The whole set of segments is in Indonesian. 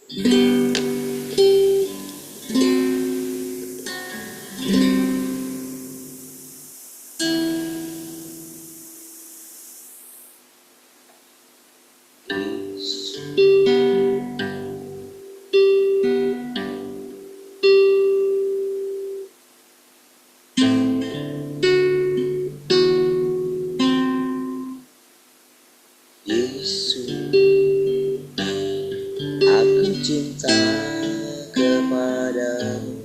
Yesus, aku cinta kepadamu.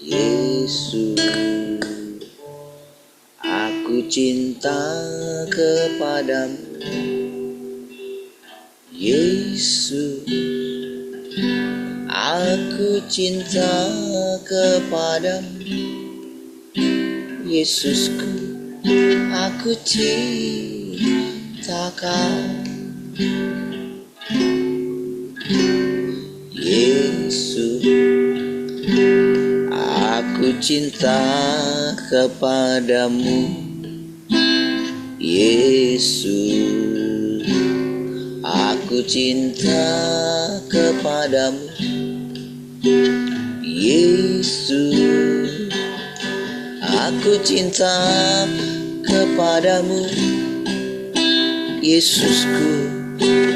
Yesus, aku cinta kepadamu. Yesus, aku cinta kepadamu. Yesusku, aku cinta Kau. Yesus, aku cinta kepadamu. Yesus, aku cinta kepadamu. Yesus, aku cinta kepadamu. Yesusku,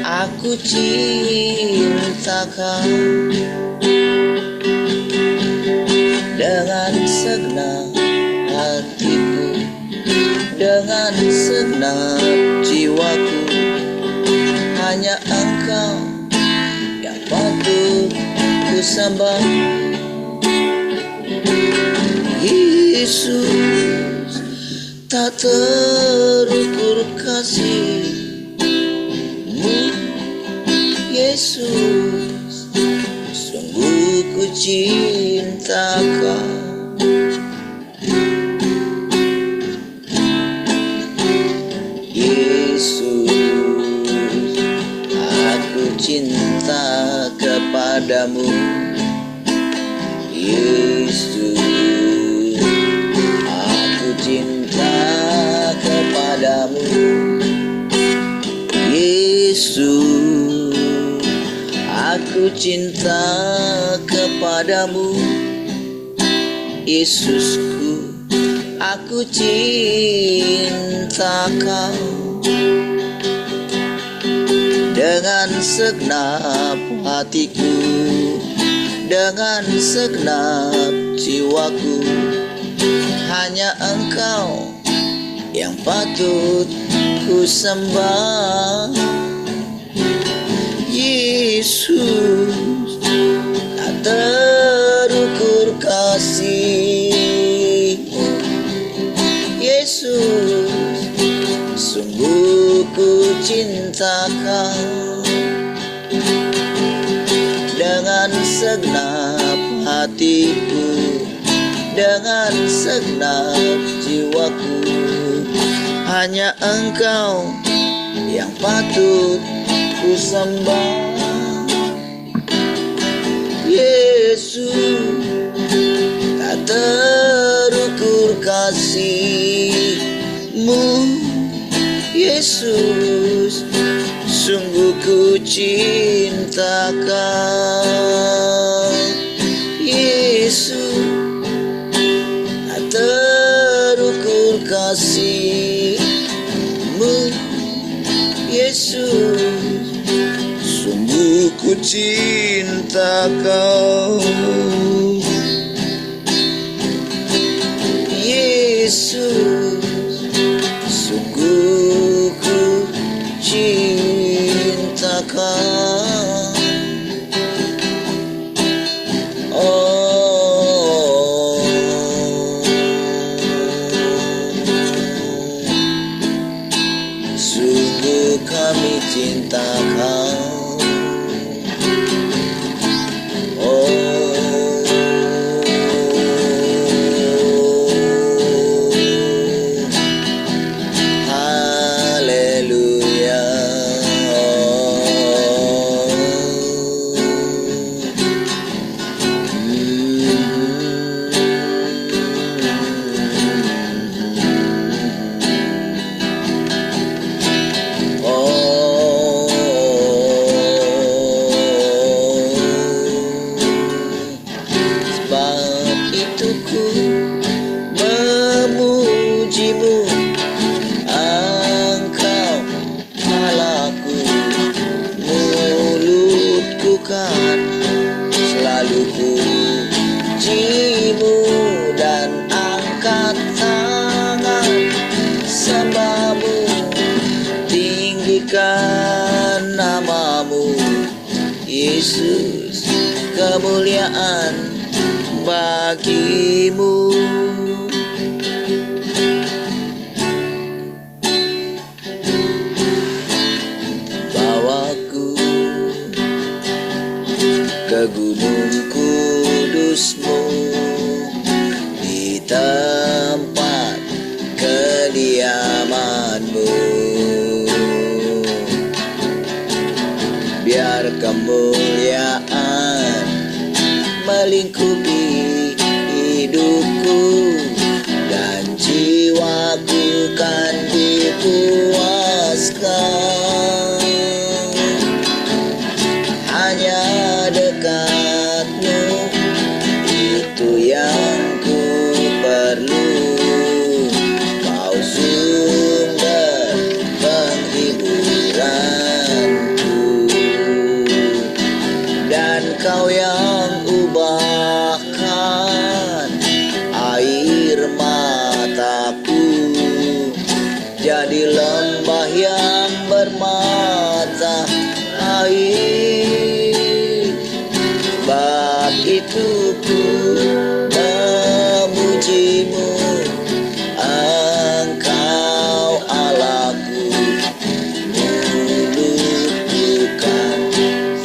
aku cinta Kau. Dengan segenap hatiku, dengan segenap jiwaku, hanya Engkau yang patut ku sembah. Yesus, tak terukur kasih-Mu. Yesus, sungguh ku cinta Kau. Yesus, aku cinta kepadamu. Yesus, aku cinta kepadamu. Yesus, aku cinta kepadamu. Yesusku, aku cinta Kau. Dengan segenap hatiku, dengan segenap jiwaku, hanya Engkau yang patut ku sembah. Yesus, tak terukur kasih-Mu. Yesus, sungguh ku cinta Kau. Dengan segenap hatiku, dengan segenap jiwaku, hanya Engkau yang patut ku sembah. Yesus, tak terukur kasih-Mu. Yesus, sungguh ku cinta Kau. Yesus, tak terukur kasih-Mu. Yesus, sungguh ku cinta Kau. Yesus, sungguh ku cinta Kau. Oh, sungguh kami cinta Kau. pujimu dan angkat tangan sembahmu, tinggikan namamu Yesus, kemuliaan bagimu. Bawaku ke gunung kudusmu, di tempat kediamanmu, biar kemuliaan melingkupi hidupku, dan jiwaku kan dipuaskan. Hanya dekatmu itu yang ku perlu, kau sumber penghiburanku, dan kau yang ubahkan air mataku jadi lembah yang bermata air. Sebab itu ku memujimu, Engkau Allahku, mulutku kan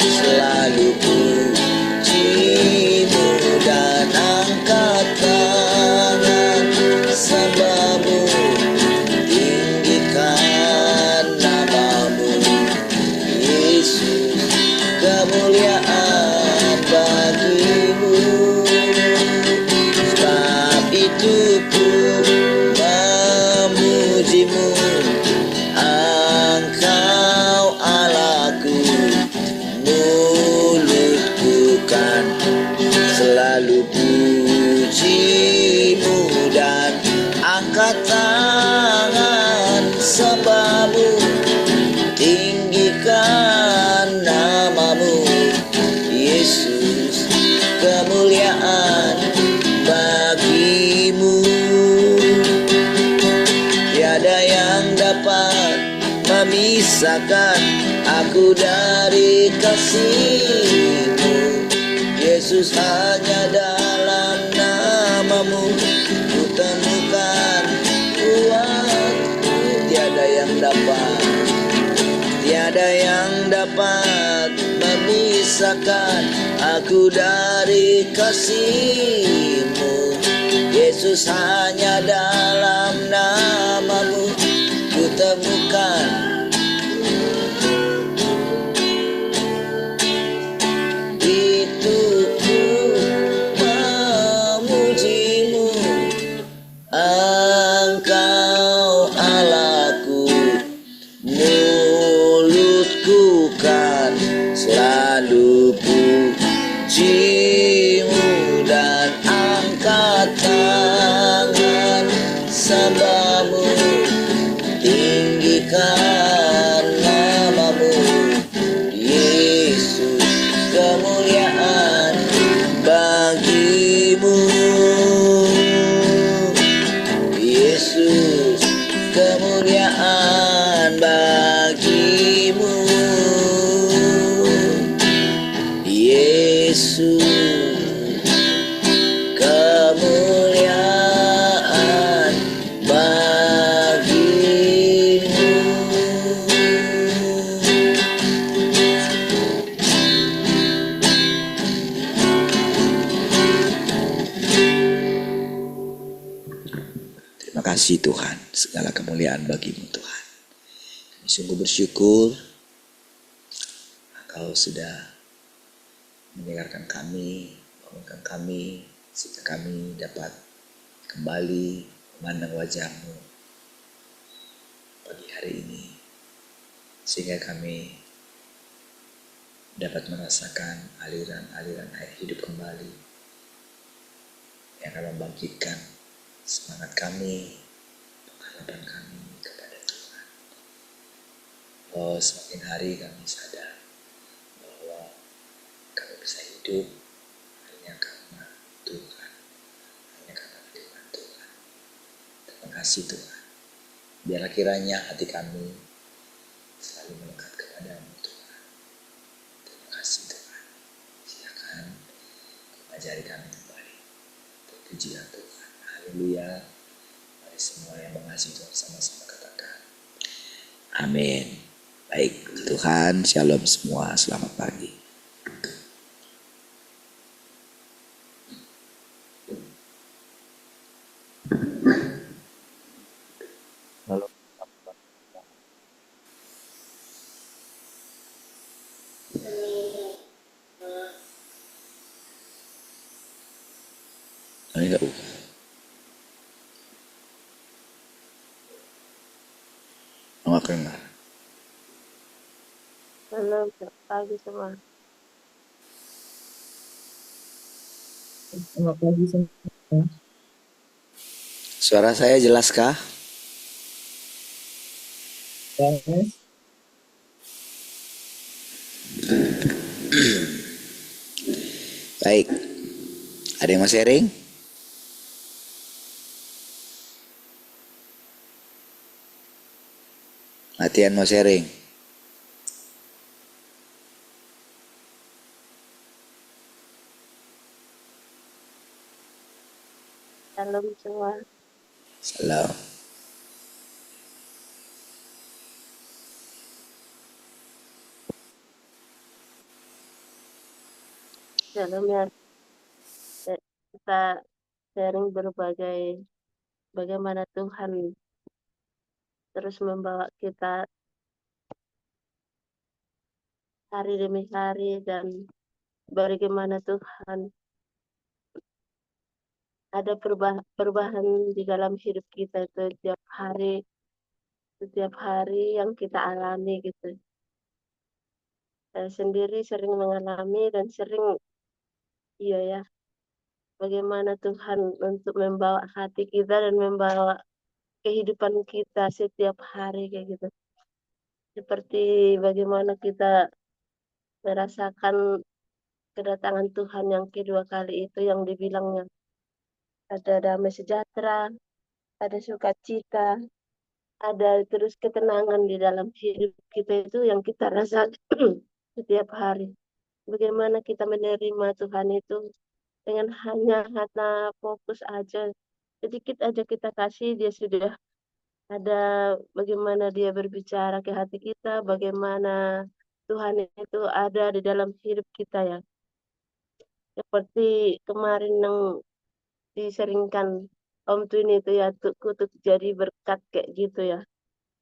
selalu pujimu dan angkat tangan sembahmu, tinggikan namamu Yesus, kemuliaan bagimu. Sebab itu ku memujimu, Engkau Allahku, mulutku kan selalu pujimu dan angkat tangan sembahmu, tinggikan namamu Yesus, kemuliaan bagimu. Tiada yang dapat memisahkan aku dari kasih-Mu Yesus, hanya dalam namamu ku temukan kuatku. Tiada yang dapat memisahkan aku dari kasih-Mu Yesus, hanya dalam namamu ku temukan itu. Ku memujimu, Engkau Allahku, mulutku kan selalu pujimu dan angkat tangan sembahmu, tinggikan namamu Yesus, kemuliaan bagimu Yesus, kemuliaan bagimu Yesus, kemuliaan bagimu. Terima kasih Tuhan, segala kemuliaan bagimu Tuhan. Kami sungguh bersyukur Engkau sudah mendengarkan kami, bangunkan kami, sehingga kami dapat kembali memandang wajah-Mu pagi hari ini, sehingga kami dapat merasakan aliran-aliran air hidup kembali yang akan membangkitkan semangat kami, pengharapan kami kepada Tuhan. Oh, semakin hari kami sadar bahwa kami bisa hidup hanya karena Tuhan. kasih Tuhan. Biarlah kiranya hati kami selalu melekat kepadamu Tuhan. Terima kasih Tuhan. Silakan ajari kami kembali. Pujilah Tuhan. Haleluya. Mari semua yang mengasihi Tuhan sama-sama katakan. Amin. Baik, Tuhan, shalom semua. Selamat pagi. Halo. Ini enggak buka. Enggak dengar. Halo, pagi semua. Selamat pagi semua. Suara saya jelaskah? Yes. Baik. Ada yang mau sharing? Latihan mau sharing. Shalom semua. Salam. Shalom ya. Kita sharing berbagai bagaimana Tuhan terus membawa kita hari demi hari dan bagaimana Tuhan ada perubahan di dalam hidup kita itu setiap hari yang kita alami gitu. Saya sendiri sering mengalami dan sering iya ya bagaimana Tuhan untuk membawa hati kita dan membawa kehidupan kita setiap hari kayak gitu. Seperti bagaimana kita merasakan kedatangan Tuhan yang kedua kali itu yang dibilangnya ada damai sejahtera, ada sukacita, ada terus ketenangan di dalam hidup kita itu yang kita rasakan setiap hari. Bagaimana kita menerima Tuhan itu dengan hanya fokus aja. Sedikit aja kita kasih, dia sudah ada bagaimana dia berbicara ke hati kita, bagaimana Tuhan itu ada di dalam hidup kita ya. Seperti kemarin yang diseringkan Om Twin itu ya, kutuk jadi berkat kayak gitu ya.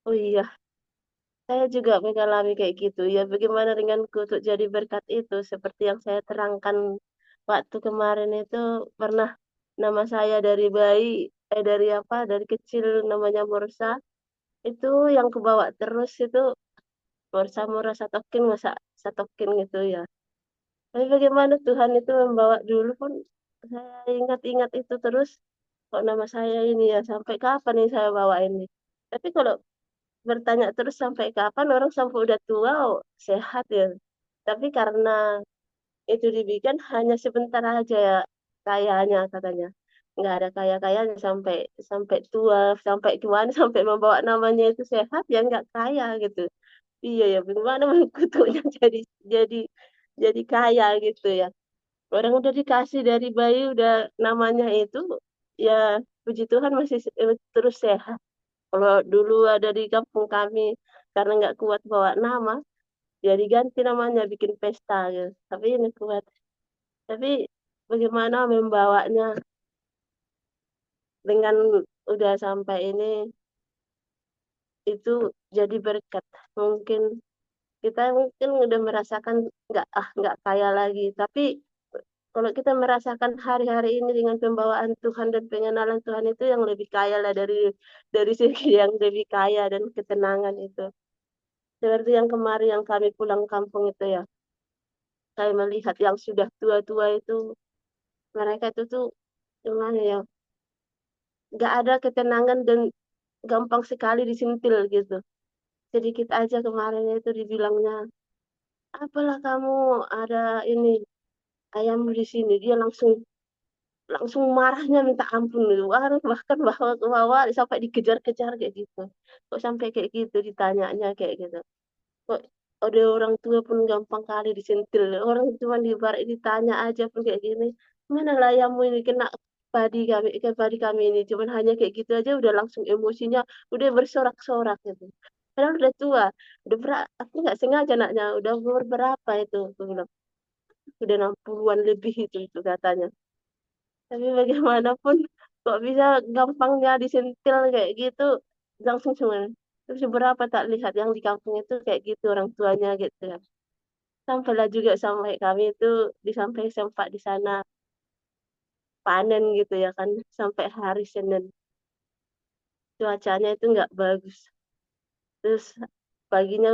Oh iya, saya juga mengalami kayak gitu ya. Bagaimana dengan kutuk jadi berkat itu? Seperti yang saya terangkan waktu kemarin itu pernah nama saya dari bayi, dari apa, dari kecil namanya Morsa. Itu yang kebawa terus itu Morsa Mora Satokin, masa Satokin gitu ya. Tapi bagaimana Tuhan itu membawa dulu pun saya ingat-ingat itu terus kok nama saya ini ya sampai kapan nih saya bawa ini. Tapi kalau bertanya terus sampai kapan orang sampai udah tua oh, sehat ya. Tapi karena itu dibikin hanya sebentar aja ya kayanya katanya. Nggak ada kaya-kayanya sampai sampai tua, sampai tuaan, sampai membawa namanya itu sehat ya nggak kaya gitu. Iya ya, bagaimana mengutuknya jadi jadi kaya gitu ya. Orang udah dikasih dari bayi udah namanya itu ya puji Tuhan masih terus sehat. Kalau dulu ada di kampung kami karena nggak kuat bawa nama, jadi ganti namanya bikin pesta gitu. Tapi ini kuat. Tapi bagaimana membawanya dengan udah sampai ini itu jadi berkat. Mungkin kita mungkin udah merasakan nggak kaya lagi, tapi kalau kita merasakan hari-hari ini dengan pembawaan Tuhan dan pengenalan Tuhan itu yang lebih kaya lah dari segi yang lebih kaya dan ketenangan itu. Seperti yang kemarin yang kami pulang kampung itu ya, saya melihat yang sudah tua-tua itu, mereka itu tuh gimana ya, nggak ada ketenangan dan gampang sekali disentil gitu. Sedikit aja kemarin itu dibilangnya, apalah kamu ada ini ayam di sini, dia langsung langsung marahnya minta ampun gitu. Bahkan bawa sampai dikejar-kejar kayak gitu. Kok sampai kayak gitu ditanyanya kayak gitu. Kok ada orang tua pun gampang kali disentil. Orang cuma ditanya aja pun kayak gini. Mana layamu ini kena padi kami ini. Cuman hanya kayak gitu aja udah langsung emosinya udah bersorak-sorak gitu. Padahal udah tua, aku nggak sengaja naknya, udah umur berapa itu? Aku bilang, udah 60-an lebih itu katanya. Tapi bagaimanapun kok bisa gampangnya disentil kayak gitu langsung cuman. Terus beberapa tak lihat yang di kampung itu kayak gitu orang tuanya gitu ya. Sampailah juga sampai kami itu sampai sempat di sana panen gitu ya kan sampai hari Senin. Cuacanya itu nggak bagus. Terus paginya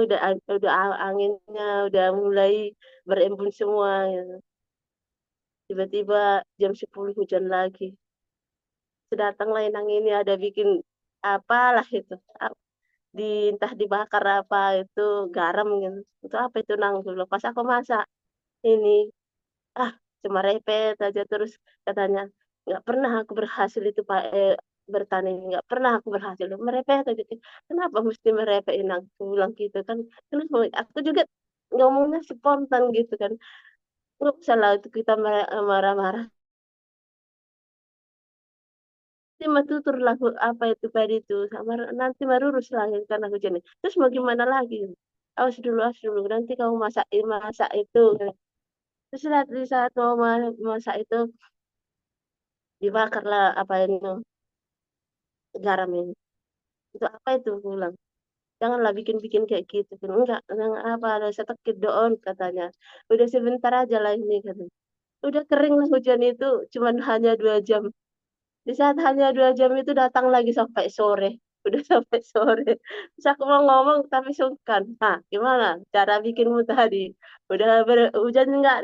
anginnya udah mulai berembun semua gitu. Tiba-tiba jam 10 hujan lagi. Sedatanglah inang ini ada bikin apalah itu. Entah dibakar apa itu garam gitu. Itu apa itu nang dulu. Pas aku masak ini ah cuma repet aja terus katanya nggak pernah aku berhasil itu Pak bertani nggak pernah aku berhasil merepet aja kenapa mesti merepet inang aku bilang gitu kan kenapa aku juga ngomongnya spontan gitu kan nggak usah lah itu kita marah-marah nanti tutur lagu apa itu tadi itu sama nanti marurus lagi karena hujan terus mau gimana lagi awas dulu nanti kamu masak itu terus di saat mau masak itu dibakarlah apa ini garam ini itu apa itu aku bilang janganlah bikin-bikin kayak gitu enggak apa ada setekit doon katanya udah sebentar aja lah ini katanya udah kering lah hujan itu cuman hanya 2 jam di saat hanya 2 jam itu datang lagi sampai sore udah sampai sore terus aku mau ngomong tapi sungkan nah gimana cara bikinmu tadi udah hujan enggak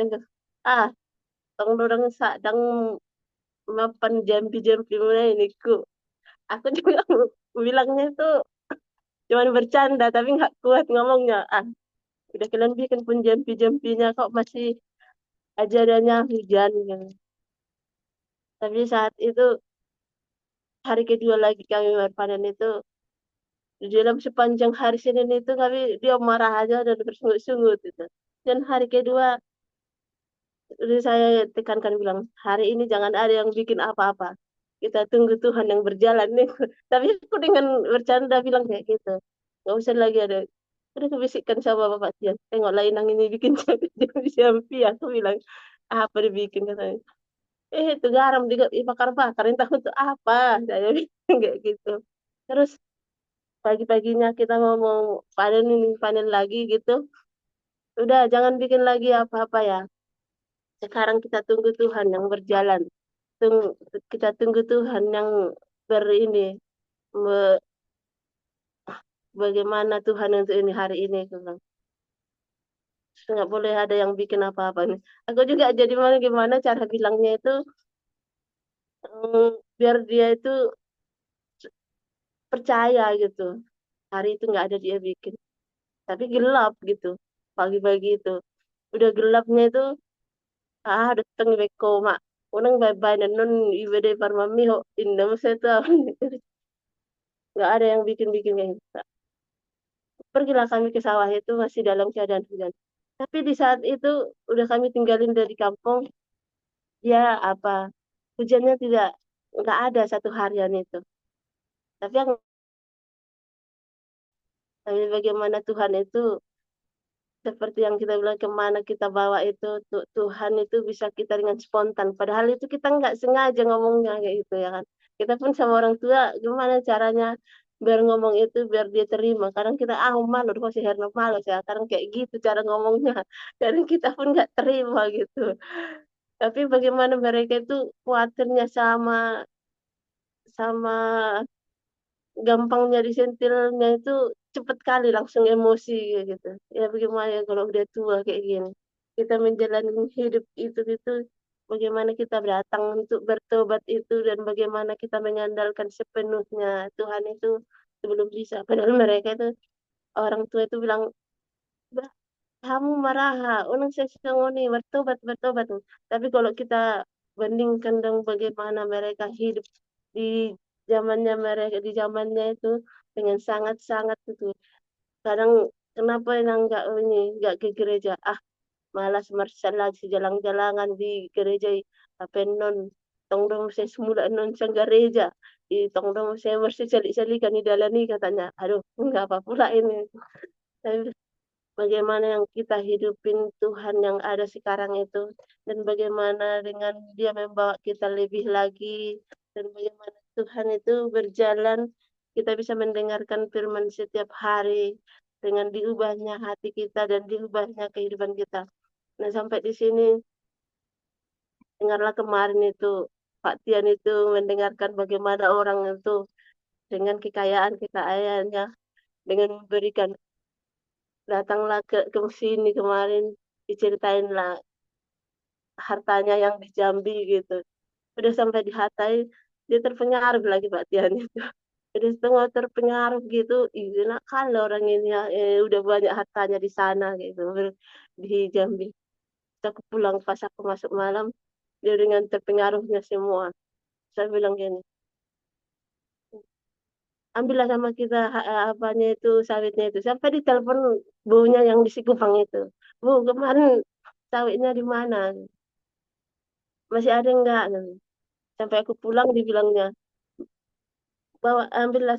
ah tong dorong sadang mapan jampi-jampi mulai ini ku aku juga bilangnya itu cuman bercanda tapi nggak kuat ngomongnya udah kalian bikin pun jampi-jampinya kok masih ajarannya hujan gitu. Tapi saat itu hari kedua lagi kami berpanen itu di dalam sepanjang hari Senin itu kami dia marah aja dan bersungut-sungut gitu. Dan hari kedua saya tekankan bilang hari ini jangan ada yang bikin apa-apa. Kita tunggu Tuhan yang berjalan nih. Tapi aku dengan bercanda bilang kayak gitu. Gak usah lagi ada. Udah kebisikkan sama Bapak Tian. Tengok lain yang ini bikin jampi. Aku bilang apa dibikin katanya. Itu garam dibakar-bakar. Entah untuk apa. Saya bilang kayak gitu. Terus pagi-paginya kita mau panen ini panen lagi gitu. Udah jangan bikin lagi apa-apa ya. Sekarang kita tunggu Tuhan yang berjalan. Kita tunggu Tuhan yang ini me- bagaimana Tuhan untuk ini hari ini aku bilang. Nggak boleh ada yang bikin apa-apa nih. Aku juga jadi mana gimana cara bilangnya itu biar dia itu percaya gitu. Hari itu nggak ada dia bikin. Tapi gelap gitu. Pagi-pagi itu. Udah gelapnya itu datang beko mak. Unang bye-bye na nun ibede parmami ho indam saya nggak ada yang bikin-bikin kayak gitu. Pergilah kami ke sawah itu masih dalam keadaan hujan. Tapi di saat itu udah kami tinggalin dari kampung, ya apa hujannya nggak ada satu harian itu. Tapi bagaimana Tuhan itu seperti yang kita bilang kemana kita bawa itu Tuhan itu bisa kita dengan spontan. Padahal itu kita nggak sengaja ngomongnya kayak gitu ya kan. Kita pun sama orang tua gimana caranya biar ngomong itu biar dia terima. Kadang kita malu, kok si Herna malu ya. Kadang kayak gitu cara ngomongnya. Kadang kita pun nggak terima gitu. Tapi bagaimana mereka itu khawatirnya sama sama gampangnya disentilnya itu cepet kali langsung emosi kayak gitu. Ya bagaimana ya kalau udah tua kayak gini. Kita menjalani hidup itu bagaimana kita datang untuk bertobat itu dan bagaimana kita mengandalkan sepenuhnya Tuhan itu sebelum bisa. Padahal mereka itu orang tua itu bilang, "Bah, kamu marah, unang saya ngoni bertobat bertobat." Tapi kalau kita bandingkan dengan bagaimana mereka hidup di zamannya itu dengan sangat-sangat itu. Kadang kenapa yang nggak ke gereja? Ah, malas lagi jalan-jalangan di gereja apa non tong dong saya semula non sang gereja di tong dong saya mesti celi-celikan di dalam ini katanya. Aduh, enggak apa pula ini. Tapi bagaimana yang kita hidupin Tuhan yang ada sekarang itu, dan bagaimana dengan Dia membawa kita lebih lagi, dan bagaimana Tuhan itu berjalan, kita bisa mendengarkan firman setiap hari, dengan diubahnya hati kita dan diubahnya kehidupan kita. Nah, sampai di sini, dengarlah kemarin itu, Pak Tian itu mendengarkan bagaimana orang itu dengan kekayaannya, dengan memberikan, datanglah ke sini kemarin, diceritainlah hartanya yang di Jambi gitu. Udah sampai di Hatay, dia terpengaruh lagi Pak Tian itu. Udah setengah terpengaruh gitu, iya nakal orang ini ya, udah banyak hartanya di sana gitu, di Jambi. Terus aku pulang pas aku masuk malam, dia dengan terpengaruhnya semua. Saya bilang gini, ambillah sama kita apanya itu sawitnya itu. Sampai di telepon bunya yang di Sikupang itu. Bu, kemarin sawitnya di mana? Masih ada enggak? Sampai aku pulang dibilangnya, bawa ambillah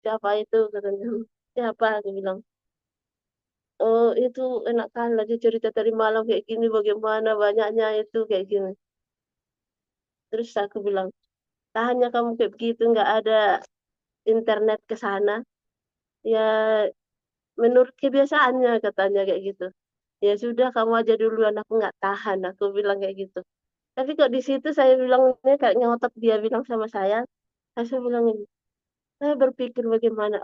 siapa itu katanya. Siapa? Aku bilang, oh itu enak kan lagi cerita tadi malam kayak gini bagaimana banyaknya itu kayak gini. Terus aku bilang, tahannya kamu kayak begitu nggak ada internet ke sana. Ya menurut kebiasaannya katanya kayak gitu. Ya sudah kamu aja duluan aku nggak tahan. Aku bilang kayak gitu. Tapi kok di situ saya bilangnya kayak ngotot dia bilang sama saya bilang ini, saya berpikir bagaimana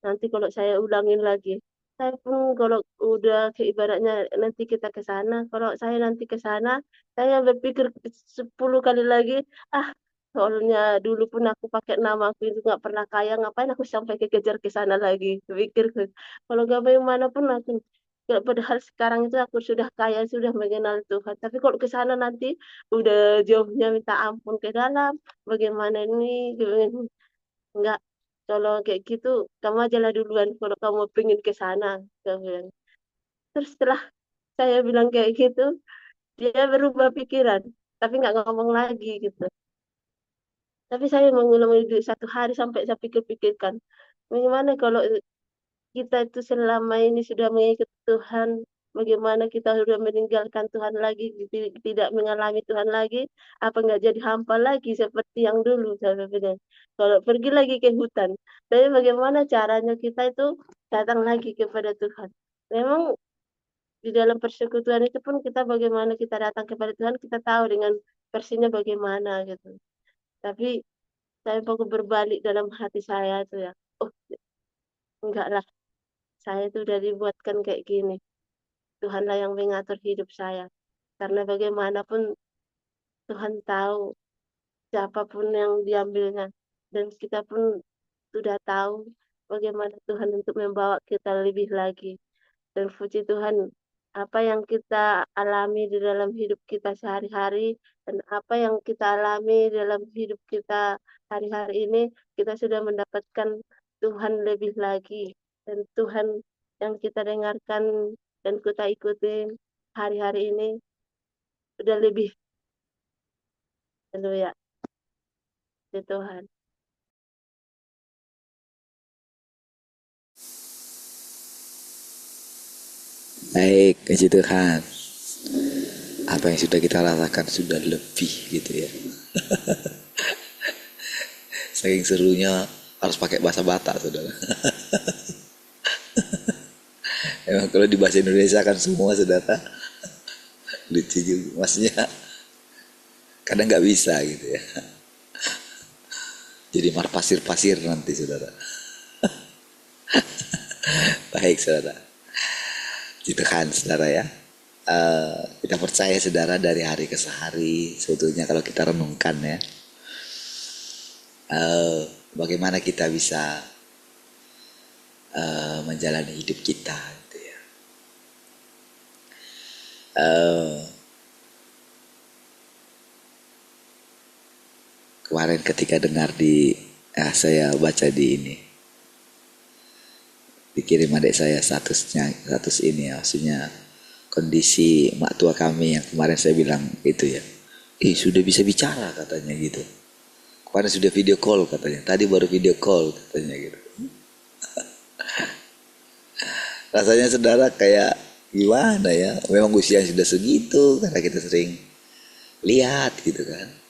nanti kalau saya ulangin lagi. Saya pun kalau udah ke ibaratnya nanti kita ke sana, kalau saya nanti ke sana, saya berpikir 10 kali lagi, ah soalnya dulu pun aku pakai nama aku itu nggak pernah kaya, ngapain aku sampai kekejar ke sana lagi. Pikir kalau gak bagaimana pun aku padahal sekarang itu aku sudah kaya, sudah mengenal Tuhan. Tapi kalau ke sana nanti udah jauhnya minta ampun ke dalam, bagaimana ini, enggak, kalau kayak gitu kamu aja lah duluan kalau kamu pengen ke sana, saya bilang. Terus setelah saya bilang kayak gitu, dia berubah pikiran tapi nggak ngomong lagi gitu. Tapi saya mengulang itu satu hari sampai saya pikir-pikirkan bagaimana kalau kita itu selama ini sudah mengikut Tuhan, bagaimana kita sudah meninggalkan Tuhan lagi, tidak mengalami Tuhan lagi, apa nggak jadi hampa lagi seperti yang dulu, saya bilang. Kalau pergi lagi ke hutan, tapi bagaimana caranya kita itu datang lagi kepada Tuhan. Memang di dalam persekutuan itu pun kita bagaimana kita datang kepada Tuhan, kita tahu dengan versinya bagaimana gitu. Tapi saya baru berbalik dalam hati saya itu ya, oh enggak lah, saya itu udah dibuatkan kayak gini. Tuhanlah yang mengatur hidup saya. Karena bagaimanapun Tuhan tahu siapapun yang diambilnya. Dan kita pun sudah tahu bagaimana Tuhan untuk membawa kita lebih lagi. Dan puji Tuhan, apa yang kita alami di dalam hidup kita sehari-hari, dan apa yang kita alami dalam hidup kita hari-hari ini, kita sudah mendapatkan Tuhan lebih lagi. Dan Tuhan yang kita dengarkan dan kita ikuti hari-hari ini udah lebih dulu ya di Tuhan. Baik, puji Tuhan. Apa yang sudah kita rasakan sudah lebih gitu ya. Saking serunya harus pakai bahasa Batak, saudara. Emang kalau di bahasa Indonesia kan semua, saudara, lucu juga. Maksudnya kadang nggak bisa gitu ya. Jadi mar pasir-pasir nanti, saudara. Baik, saudara. Puji Tuhan, saudara ya. Kita percaya, saudara, dari hari ke hari sebetulnya kalau kita renungkan ya, bagaimana kita bisa menjalani hidup kita gitu ya. kemarin ketika dengar saya baca di ini, dikirim adik saya status ini ya, maksudnya kondisi mak tua kami yang kemarin saya bilang itu ya, sudah bisa bicara katanya gitu, kemarin sudah video call katanya, tadi baru video call katanya gitu. Rasanya saudara kayak gimana ya, memang usia sudah segitu karena kita sering lihat gitu kan,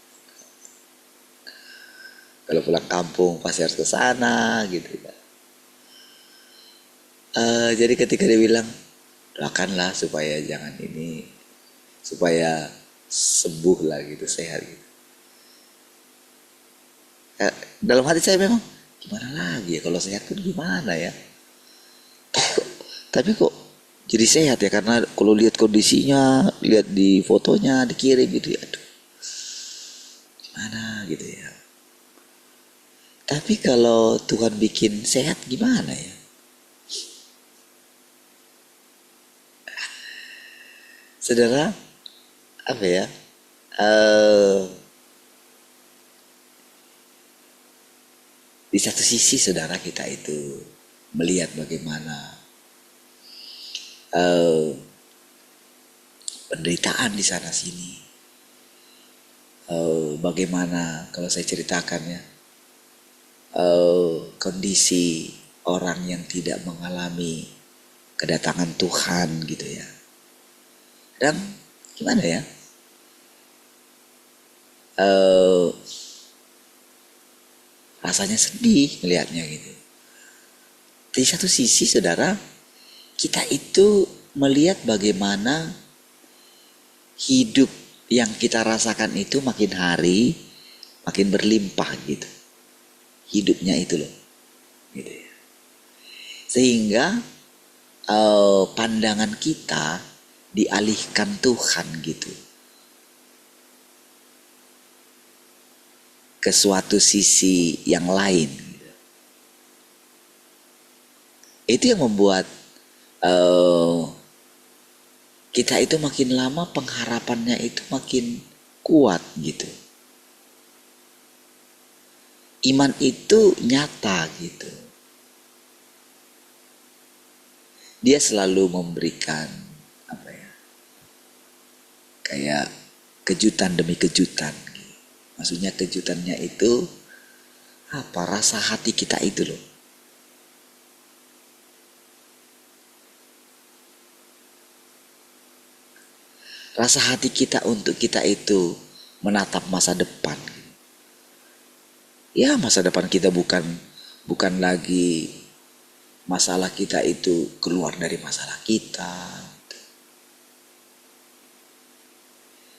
kalau pulang kampung pasti harus ke sana gitu kan. Jadi ketika dia bilang doakanlah supaya jangan ini, supaya sembuh lah gitu, sehat gitu. Dalam hati saya memang gimana lagi ya, kalau sehat pun gimana ya. Tapi kok jadi sehat ya, karena kalau lihat kondisinya, lihat di fotonya dikirim gitu ya, aduh gimana gitu ya. Tapi kalau Tuhan bikin sehat gimana ya? Saudara, apa ya? Di satu sisi saudara, kita itu melihat bagaimana penderitaan di sana sini. Bagaimana kalau saya ceritakan ya, kondisi orang yang tidak mengalami kedatangan Tuhan gitu ya. Dan gimana ya, rasanya sedih melihatnya gitu. Di satu sisi saudara, kita itu melihat bagaimana hidup yang kita rasakan itu makin hari makin berlimpah gitu, hidupnya itu loh gitu ya. Sehingga pandangan kita dialihkan Tuhan gitu ke suatu sisi yang lain gitu. Itu yang membuat kita itu makin lama pengharapannya itu makin kuat gitu. Iman itu nyata gitu. Dia selalu memberikan apa ya, kayak kejutan demi kejutan gitu. Maksudnya kejutannya itu apa, rasa hati kita itu loh. Rasa hati kita untuk kita itu menatap masa depan. Ya, masa depan kita bukan lagi masalah kita itu keluar dari masalah kita.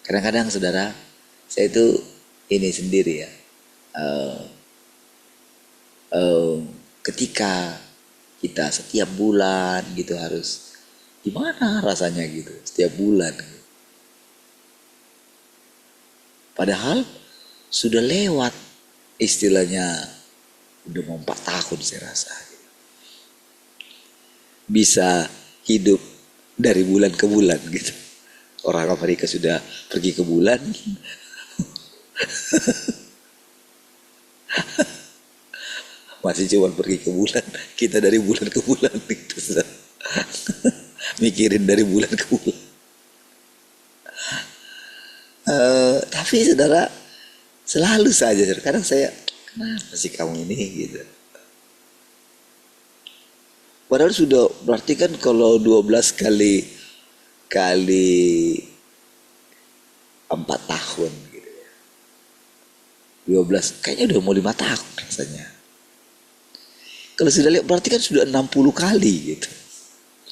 Kadang-kadang saudara, saya itu ini sendiri ya, ketika kita setiap bulan gitu harus gimana rasanya gitu setiap bulan. Padahal sudah lewat istilahnya, udah mau 4 tahun saya rasa. Bisa hidup dari bulan ke bulan gitu. Orang Amerika sudah pergi ke bulan. Masih cuma pergi ke bulan. Kita dari bulan ke bulan gitu. Mikirin dari bulan ke bulan. Tapi saudara, selalu saja kadang saya, kenapa sih kamu ini gitu. Padahal sudah, berarti kan kalau 12 kali 4 tahun gitu ya, 12 kayaknya udah mau 5 tahun rasanya. Kalau sudah lihat berarti kan sudah 60 kali gitu,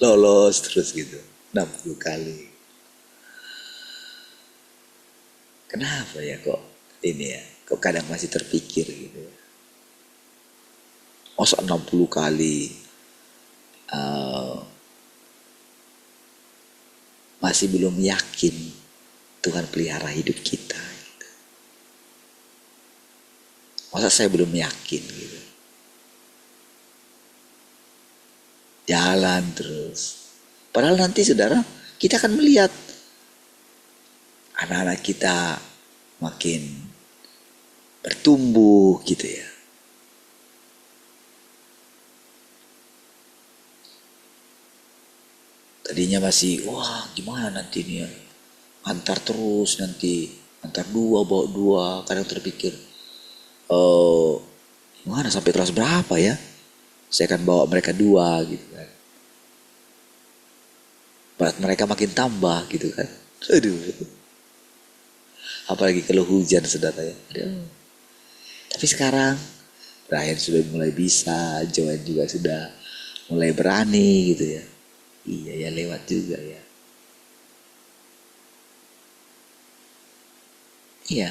lolos terus gitu, 60 kali. Kenapa ya kok ini ya, kok kadang masih terpikir gitu. Masa 60 kali masih belum yakin Tuhan pelihara hidup kita gitu. Masa saya belum yakin gitu. Jalan terus. Padahal nanti saudara, kita akan melihat anak-anak kita makin bertumbuh gitu ya. Tadinya masih wah gimana nanti nih ya, antar terus nanti, antar dua bawa dua, kadang terpikir gimana sampai kelas berapa ya saya akan bawa mereka dua gitu kan. Berat mereka makin tambah gitu kan. Aduh, apalagi kalau hujan saudara ya. Aduh. Tapi sekarang Brian sudah mulai bisa, Joan juga sudah mulai berani gitu ya. Iya ya lewat juga ya. Iya.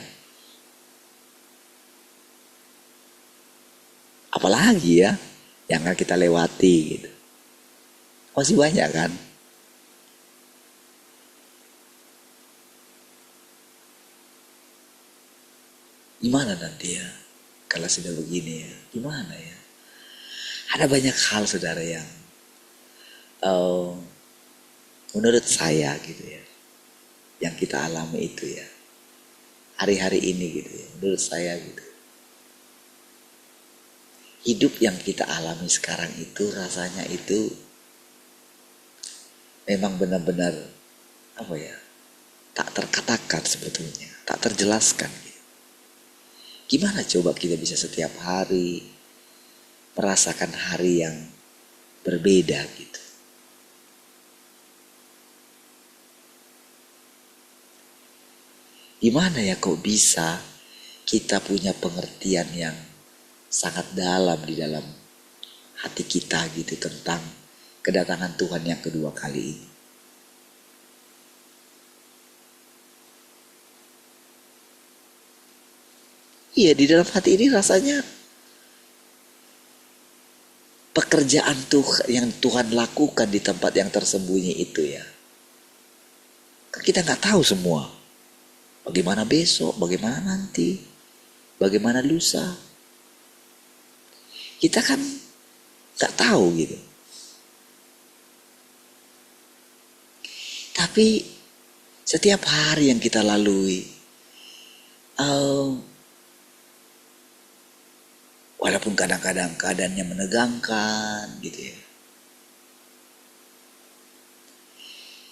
Apalagi ya yang akan kita lewati gitu. Masih banyak kan. Gimana nanti ya kalau sudah begini ya. Gimana ya. Ada banyak hal saudara yang menurut saya gitu ya. Yang kita alami itu ya. Hari-hari ini gitu ya. Menurut saya gitu. Hidup yang kita alami sekarang itu rasanya itu memang benar-benar apa ya, tak terkatakan sebetulnya, tak terjelaskan gitu. Gimana coba kita bisa setiap hari merasakan hari yang berbeda gitu. Gimana ya kok bisa kita punya pengertian yang sangat dalam di dalam hati kita gitu tentang kedatangan Tuhan yang kedua kali ini. Iya, di dalam hati ini rasanya pekerjaan Tuhan yang Tuhan lakukan di tempat yang tersembunyi itu ya. Kan kita nggak tahu semua. Bagaimana besok, bagaimana nanti, bagaimana lusa. Kita kan gak tahu gitu. Tapi setiap hari yang kita lalui, walaupun kadang-kadang keadaannya menegangkan gitu ya.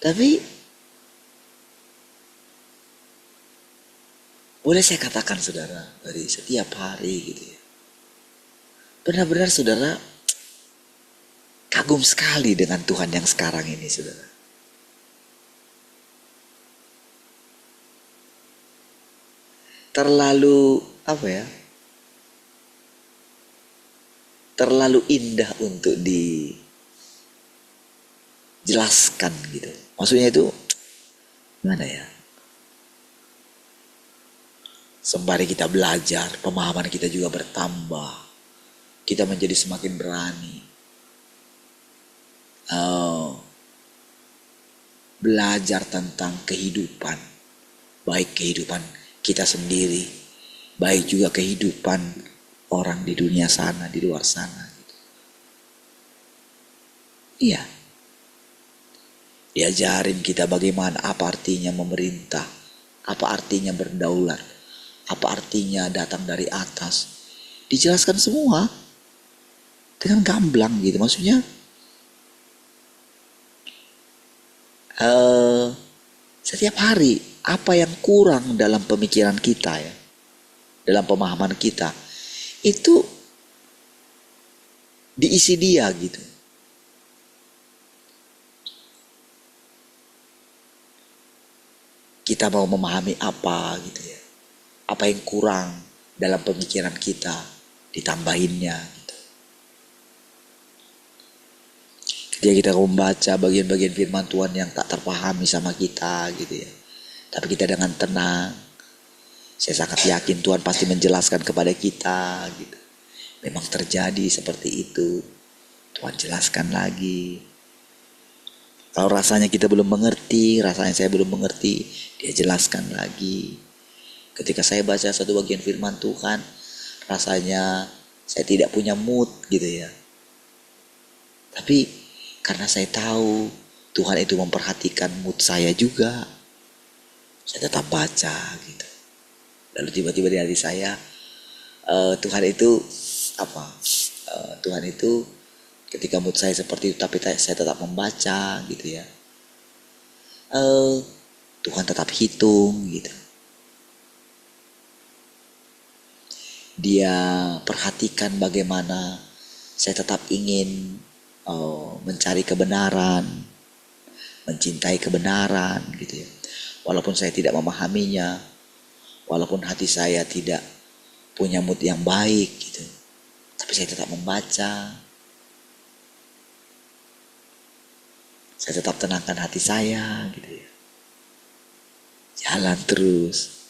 Tapi boleh saya katakan saudara, dari setiap hari gitu ya. Benar-benar saudara kagum sekali dengan Tuhan yang sekarang ini saudara. Terlalu apa ya? Terlalu indah untuk dijelaskan gitu. Maksudnya itu gimana ya? Sembari kita belajar, pemahaman kita juga bertambah. Kita menjadi semakin berani. Belajar tentang kehidupan. Baik kehidupan kita sendiri. Baik juga kehidupan orang di dunia sana, di luar sana. Iya. Diajarin kita bagaimana, apa artinya memerintah. Apa artinya berdaulat. Apa artinya datang dari atas. Dijelaskan semua. Dengan gamblang gitu, maksudnya setiap hari apa yang kurang dalam pemikiran kita ya, dalam pemahaman kita itu diisi dia gitu. Kita mau memahami apa gitu ya, apa yang kurang dalam pemikiran kita, ditambahinnya gitu. Ketika kita membaca bagian-bagian firman Tuhan yang tak terpahami sama kita gitu ya. Tapi kita dengan tenang. Saya sangat yakin Tuhan pasti menjelaskan kepada kita gitu. Memang terjadi seperti itu. Tuhan jelaskan lagi. Kalau rasanya kita belum mengerti, rasanya saya belum mengerti, dia jelaskan lagi. Ketika saya baca satu bagian firman Tuhan, rasanya saya tidak punya mood gitu ya. Tapi karena saya tahu Tuhan itu memperhatikan mood saya juga, saya tetap baca gitu. Lalu tiba-tiba di hati saya, Tuhan itu apa? Tuhan itu ketika mood saya seperti itu tapi saya tetap membaca gitu ya. Tuhan tetap hitung gitu. Dia perhatikan bagaimana saya tetap ingin mencari kebenaran, mencintai kebenaran gitu ya. Walaupun saya tidak memahaminya, walaupun hati saya tidak punya mood yang baik gitu, tapi saya tetap membaca. Saya tetap tenangkan hati saya gitu ya. Jalan terus.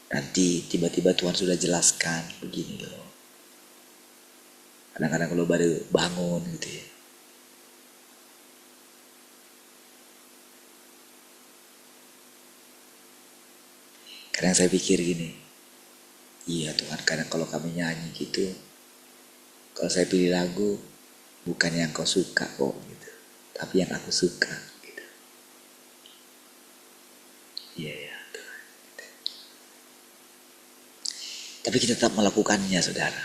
Nanti tiba-tiba Tuhan sudah jelaskan begini loh. Kadang-kadang kalau baru bangun gitu ya. Kadang saya pikir gini, iya Tuhan, kadang kalau kami nyanyi gitu, kalau saya pilih lagu, bukan yang kau suka kok gitu, tapi yang aku suka gitu. Iya ya Tuhan. Tapi kita tetap melakukannya saudara.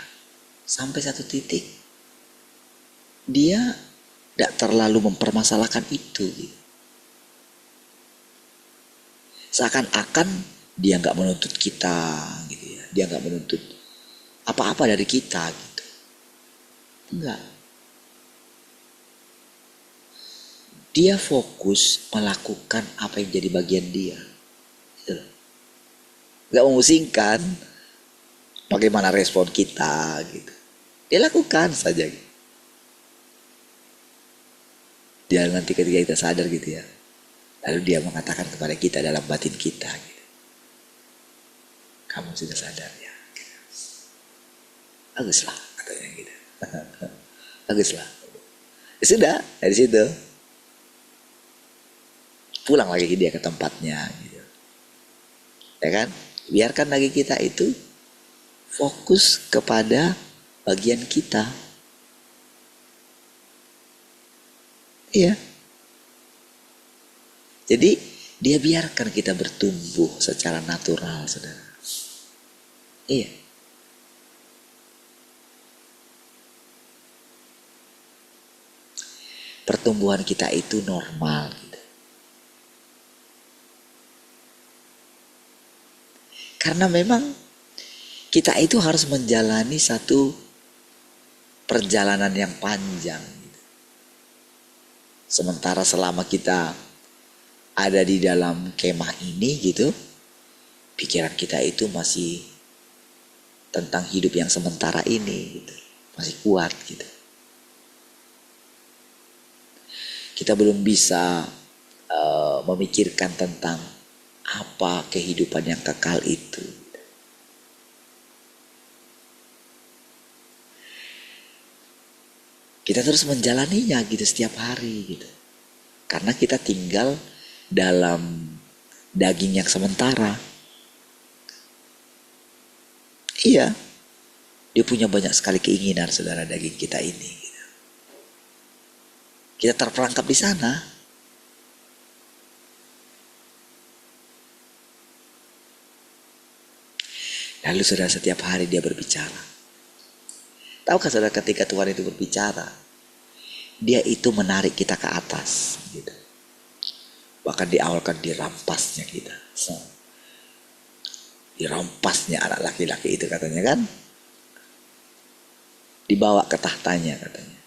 Sampai satu titik, dia tidak terlalu mempermasalahkan itu gitu. Seakan-akan dia nggak menuntut kita gitu ya, dia nggak menuntut apa-apa dari kita gitu, enggak. Dia fokus melakukan apa yang jadi bagian dia, gitu. Nggak memusingkan bagaimana respon kita gitu, dia lakukan saja. Gitu. Dia nanti ketika kita sadar gitu ya, lalu dia mengatakan kepada kita dalam batin kita gitu, kamu sudah sadar ya, baguslah katanya gitu. Baguslah. Ya sudah, dari situ pulang lagi dia ke tempatnya gitu. Ya kan? Biarkan lagi kita itu fokus kepada bagian kita. Iya. Jadi dia biarkan kita bertumbuh secara natural, saudara. Iya. Pertumbuhan kita itu normal gitu. Karena memang kita itu harus menjalani satu perjalanan yang panjang gitu. Sementara selama kita ada di dalam kemah ini gitu, pikiran kita itu masih tentang hidup yang sementara ini gitu. Masih kuat gitu. Kita belum bisa memikirkan tentang apa kehidupan yang kekal itu. Kita terus menjalaninya gitu setiap hari gitu. Karena kita tinggal dalam daging yang sementara. Iya, dia punya banyak sekali keinginan saudara daging kita ini. Gitu. Kita terperangkap di sana. Lalu saudara setiap hari dia berbicara. Tahukah saudara ketika Tuhan itu berbicara, dia itu menarik kita ke atas. Gitu. Bahkan di awal kan dirampasnya kita. Dirampasnya anak laki-laki itu katanya kan. Dibawa ke tahtanya katanya.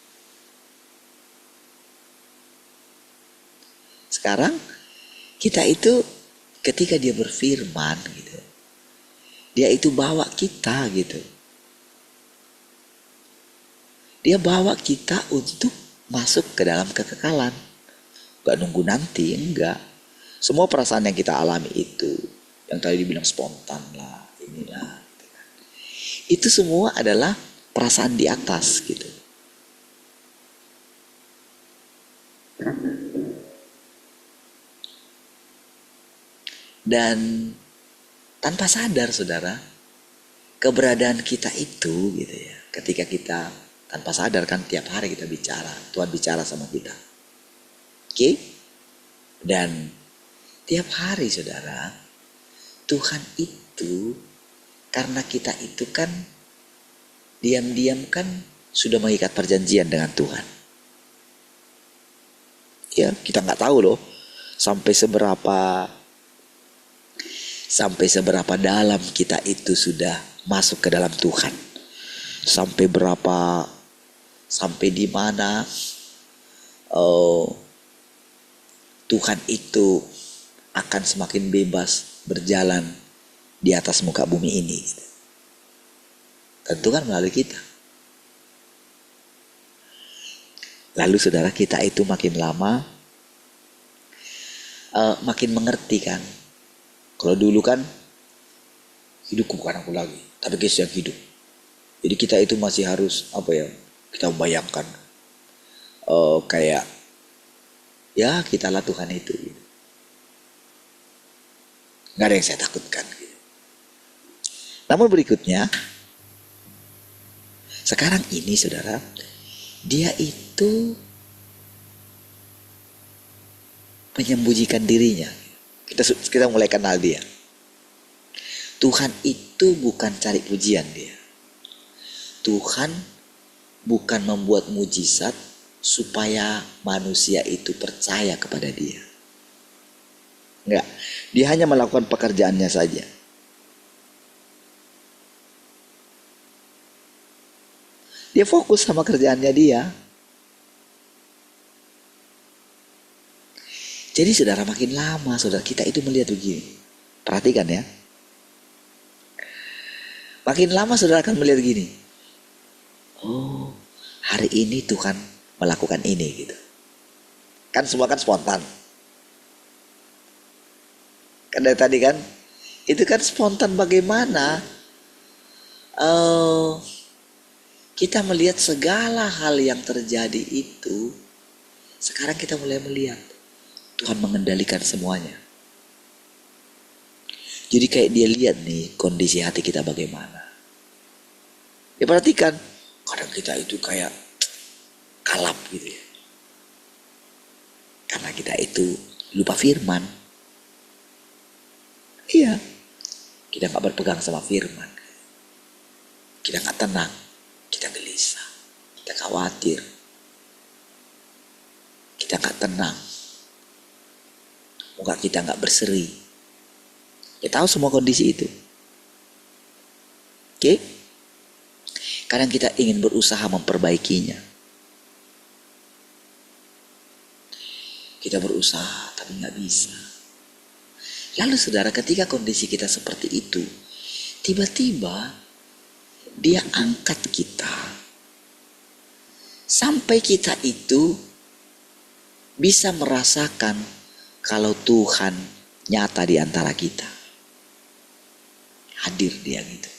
Sekarang kita itu ketika dia berfirman gitu, dia itu bawa kita gitu. Dia bawa kita untuk masuk ke dalam kekekalan. Gak nunggu nanti, enggak. Semua perasaan yang kita alami itu, yang tadi dibilang spontan lah, inilah. Gitu kan. Itu semua adalah perasaan di atas gitu. Dan tanpa sadar saudara, keberadaan kita itu gitu ya, ketika kita tanpa sadar kan tiap hari kita bicara, Tuhan bicara sama kita. Oke? Dan tiap hari saudara, Tuhan itu karena kita itu kan diam-diam kan sudah mengikat perjanjian dengan Tuhan. Ya, kita nggak tahu loh sampai seberapa dalam kita itu sudah masuk ke dalam Tuhan. Sampai di mana Tuhan itu akan semakin bebas berjalan di atas muka bumi ini. Tentu kan melalui kita. Lalu saudara, kita itu makin lama makin mengerti kan. Kalau dulu kan hidupku bukan aku lagi, tapi Kristus yang hidup. Jadi kita itu masih harus kita membayangkan kayak ya kitalah Tuhan itu gitu. Gak ada yang saya takutkan gitu. Namun berikutnya, sekarang ini saudara, dia itu menyembunyikan dirinya. Kita mulai kenal dia. Tuhan itu bukan cari pujian dia. Tuhan bukan membuat mujizat supaya manusia itu percaya kepada dia. Enggak, dia hanya melakukan pekerjaannya saja. Dia fokus sama kerjaannya dia. Jadi saudara, makin lama saudara kita itu melihat begini. Perhatikan ya. Makin lama saudara akan melihat gini. Oh, hari ini Tuhan melakukan ini gitu. Kan semua kan spontan. Kan dari tadi kan, itu kan spontan bagaimana kita melihat segala hal yang terjadi itu. Sekarang kita mulai melihat Tuhan mengendalikan semuanya. Jadi kayak dia lihat nih kondisi hati kita bagaimana. Ya perhatikan, kadang kita itu kayak kalap gitu ya. Karena kita itu lupa firman. Iya, kita gak berpegang sama firman. Kita gak tenang, kita gelisah, kita khawatir, kita gak tenang. Muka kita gak berseri. Ya tahu semua kondisi itu. Oke? Kadang kita ingin berusaha memperbaikinya. Kita berusaha tapi gak bisa. Lalu saudara, ketika kondisi kita seperti itu, tiba-tiba dia angkat kita sampai kita itu bisa merasakan kalau Tuhan nyata di antara kita. Hadir dia gitu.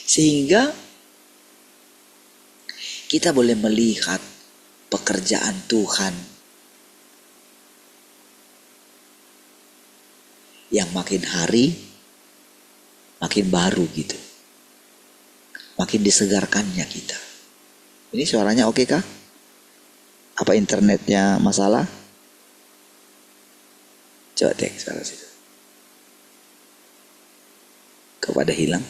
Sehingga kita boleh melihat pekerjaan Tuhan yang makin hari makin baru gitu. Makin disegarkannya kita. Ini suaranya oke kah? Apa internetnya masalah? Coba cek suara situ. Kepada hilang.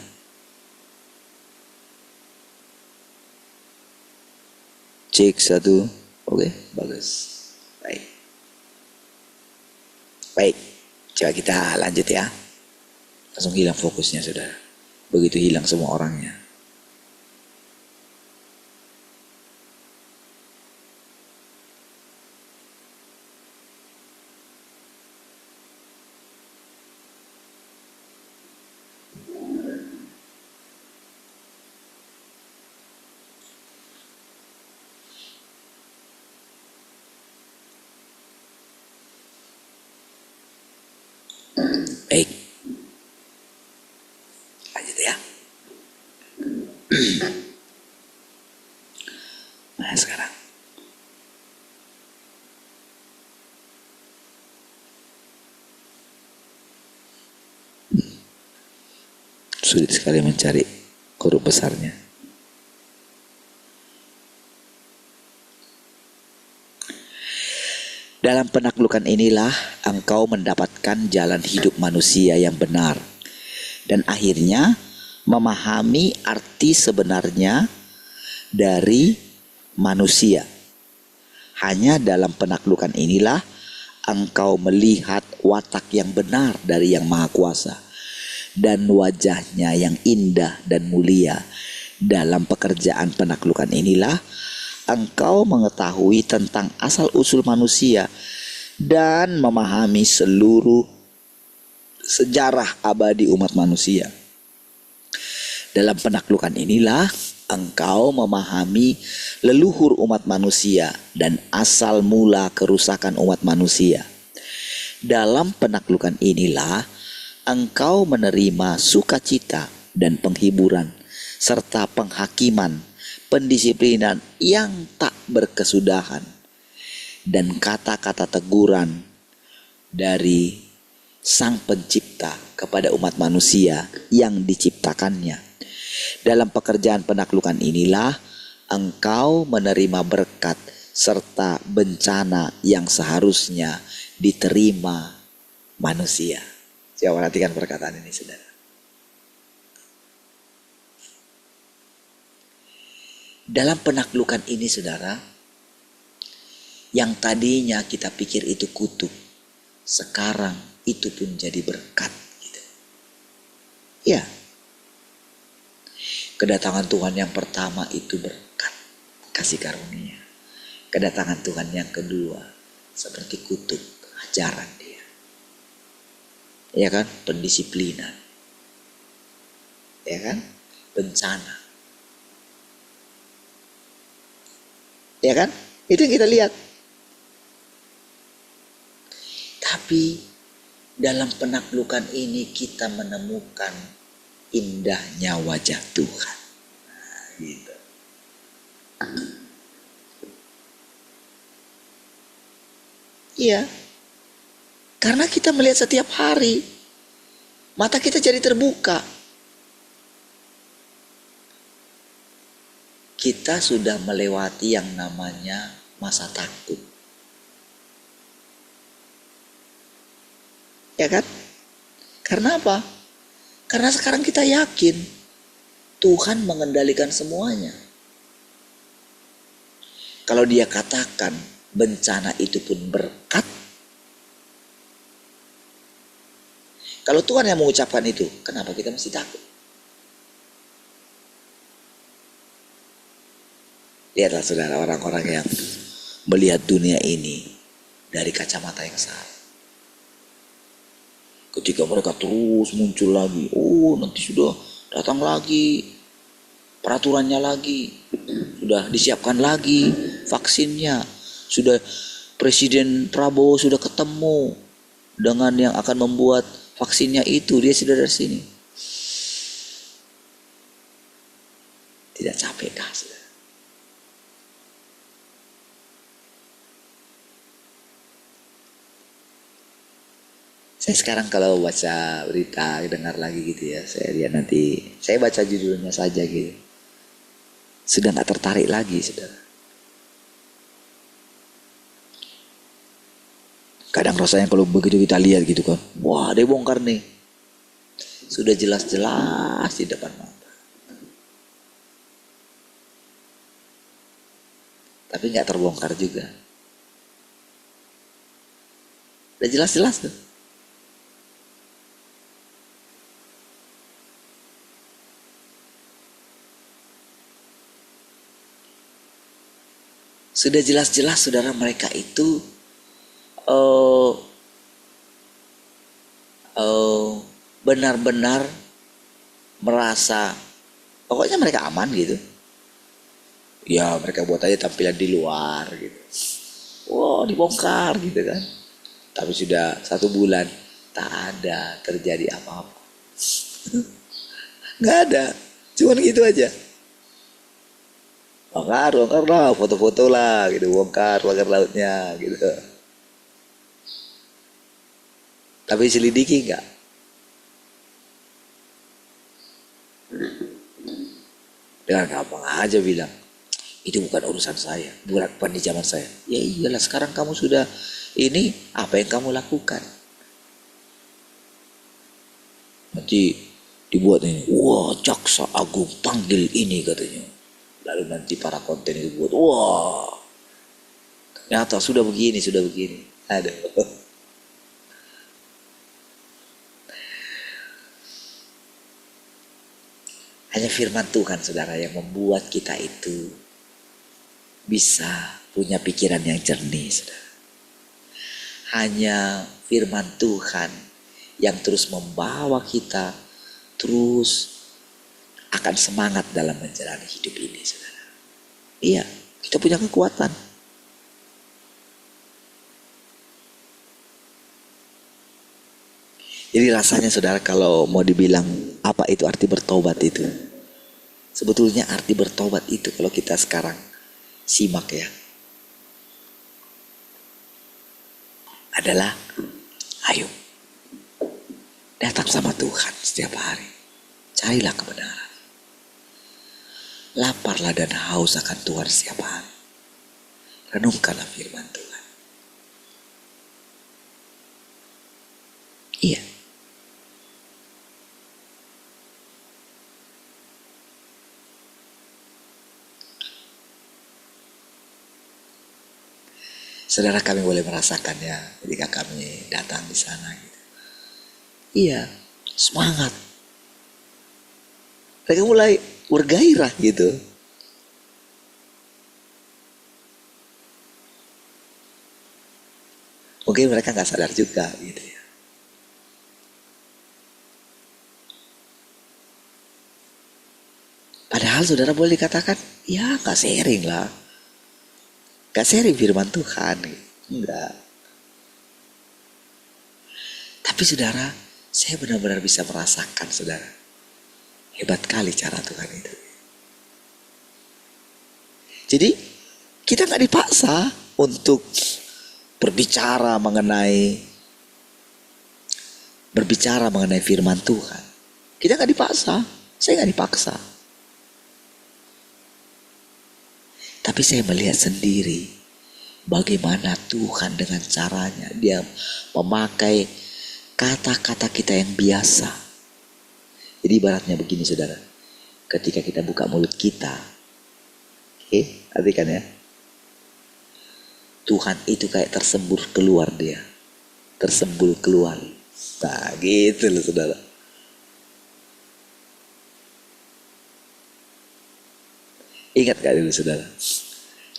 Cek satu. Oke, bagus. Baik. Baik. Coba kita lanjut ya. Langsung hilang fokusnya saudara. Begitu hilang semua orangnya. Baik. Lanjut ya. Nah sekarang. Sulit sekali mencari huruf besarnya. Dalam penaklukan inilah engkau mendapatkan jalan hidup manusia yang benar. Dan akhirnya memahami arti sebenarnya dari manusia. Hanya dalam penaklukan inilah engkau melihat watak yang benar dari Yang Maha Kuasa dan wajahnya yang indah dan mulia. Dalam pekerjaan penaklukan inilah engkau mengetahui tentang asal-usul manusia dan memahami seluruh sejarah abadi umat manusia. Dalam penaklukan inilah engkau memahami leluhur umat manusia dan asal mula kerusakan umat manusia. Dalam penaklukan inilah engkau menerima sukacita dan penghiburan serta penghakiman, pendisiplinan yang tak berkesudahan, dan kata-kata teguran dari Sang Pencipta kepada umat manusia yang diciptakannya. Dalam pekerjaan penaklukan inilah engkau menerima berkat serta bencana yang seharusnya diterima manusia. Saya perhatikan perkataan ini, saudara. Dalam penaklukan ini, saudara, yang tadinya kita pikir itu kutuk, sekarang itu pun jadi berkat. Gitu. Ya, kedatangan Tuhan yang pertama itu berkat, kasih karunia. Kedatangan Tuhan yang kedua seperti kutuk, ajaran dia. Ya kan, pendisiplinan. Ya kan, bencana. Ya kan? Itu yang kita lihat. Tapi dalam penaklukan ini kita menemukan indahnya wajah Tuhan. Nah, gitu. Iya. Karena kita melihat setiap hari. Mata kita jadi terbuka. Kita sudah melewati yang namanya masa takut. Ya kan? Karena apa? Karena sekarang kita yakin Tuhan mengendalikan semuanya. Kalau dia katakan bencana itu pun berkat. Kalau Tuhan yang mengucapkan itu, kenapa kita mesti takut? Lihatlah saudara, orang-orang yang melihat dunia ini dari kacamata yang salah. Ketika mereka terus muncul lagi, oh nanti sudah datang lagi, peraturannya lagi, sudah disiapkan lagi vaksinnya, sudah Presiden Prabowo sudah ketemu dengan yang akan membuat vaksinnya itu, dia sudah dari sini. Tidak capek kah saudara? Saya sekarang kalau baca berita, dengar lagi gitu ya, saya lihat nanti, saya baca judulnya saja gitu. Sudah gak tertarik lagi, saudara. Kadang rasanya kalau begitu kita lihat gitu kan, wah dia bongkar nih. Sudah jelas-jelas di depan mata. Tapi gak terbongkar juga. Udah jelas-jelas tuh. Sudah jelas-jelas saudara, mereka itu benar-benar merasa pokoknya mereka aman gitu. Ya mereka buat aja tampilan di luar gitu. Wow, dibongkar gitu kan. Tapi sudah 1 bulan tak ada terjadi apa-apa. Nggak ada, cuman gitu aja. Bongkar lah, foto-foto lah gitu, bongkar lautnya gitu. Tapi selidiki enggak? Dengan gampang aja bilang, itu bukan urusan saya, bukan di zaman saya. Ya iyalah, sekarang kamu sudah ini, apa yang kamu lakukan? Nanti Dibuat ini, wah jaksa agung panggil ini katanya. Lalu nanti para konten itu buat, wah ternyata sudah begini, sudah begini. Aduh. Hanya firman Tuhan saudara yang membuat kita itu bisa punya pikiran yang jernih saudara. Hanya firman Tuhan yang terus membawa kita terus akan semangat dalam menjalani hidup ini saudara. Iya, kita punya kekuatan. Jadi rasanya saudara kalau mau dibilang apa itu arti bertobat itu. Sebetulnya arti bertobat itu kalau kita sekarang simak ya. Adalah ayo datang sama Tuhan setiap hari. Carilah kebenaran. Laparlah dan haus akan Tuhan setiap hari. Renungkanlah firman Tuhan. Iya. Saudara kami boleh merasakannya ketika kami datang di sana gitu. Iya, semangat. Mereka mulai bergairah gitu. Mungkin mereka gak sadar juga gitu ya. Padahal saudara boleh dikatakan, ya gak sharing lah. Gak sharing firman Tuhan. Enggak. Tapi saudara, saya benar-benar bisa merasakan saudara. Hebat kali cara Tuhan itu. Jadi kita gak dipaksa untuk berbicara mengenai firman Tuhan. Kita gak dipaksa. Saya gak dipaksa. Tapi saya melihat sendiri bagaimana Tuhan dengan caranya dia memakai kata-kata kita yang biasa. Jadi ibaratnya begini saudara. Ketika kita buka mulut kita. Artikan ya. Tuhan itu kayak tersembur keluar dia. Tersembul keluar. Nah gitu loh saudara. Ingat gak dulu saudara?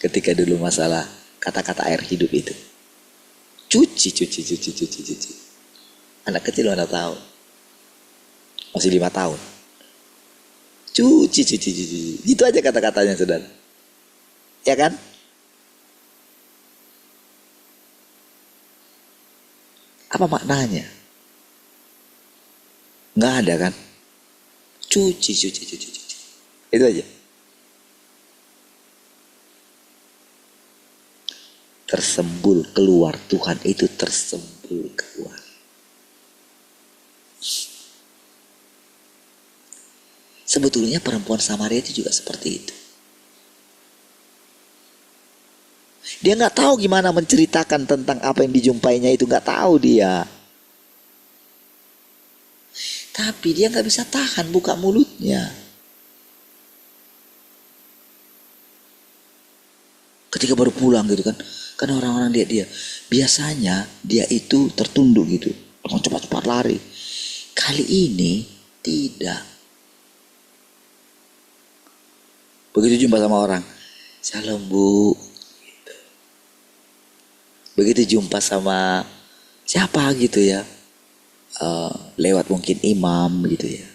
Ketika dulu masalah kata-kata air hidup itu. Cuci. Anak kecil mana tahu. Masih 5 tahun. Cuci. Gitu aja kata-katanya saudara. Ya kan? Apa maknanya? Nggak ada kan? Cuci. Itu aja. Tersembul keluar. Tuhan itu tersembul keluar. Sebetulnya perempuan Samaria itu juga seperti itu. Dia gak tahu gimana menceritakan tentang apa yang dijumpainya itu. Gak tahu dia. Tapi dia gak bisa tahan buka mulutnya. Ketika baru pulang gitu kan. Karena orang-orang lihat dia. Biasanya dia itu tertunduk gitu. Dengan cepat-cepat lari. Kali ini tidak. Begitu jumpa sama orang. Salam bu. Gitu. Begitu jumpa sama siapa gitu ya. Lewat mungkin imam gitu ya.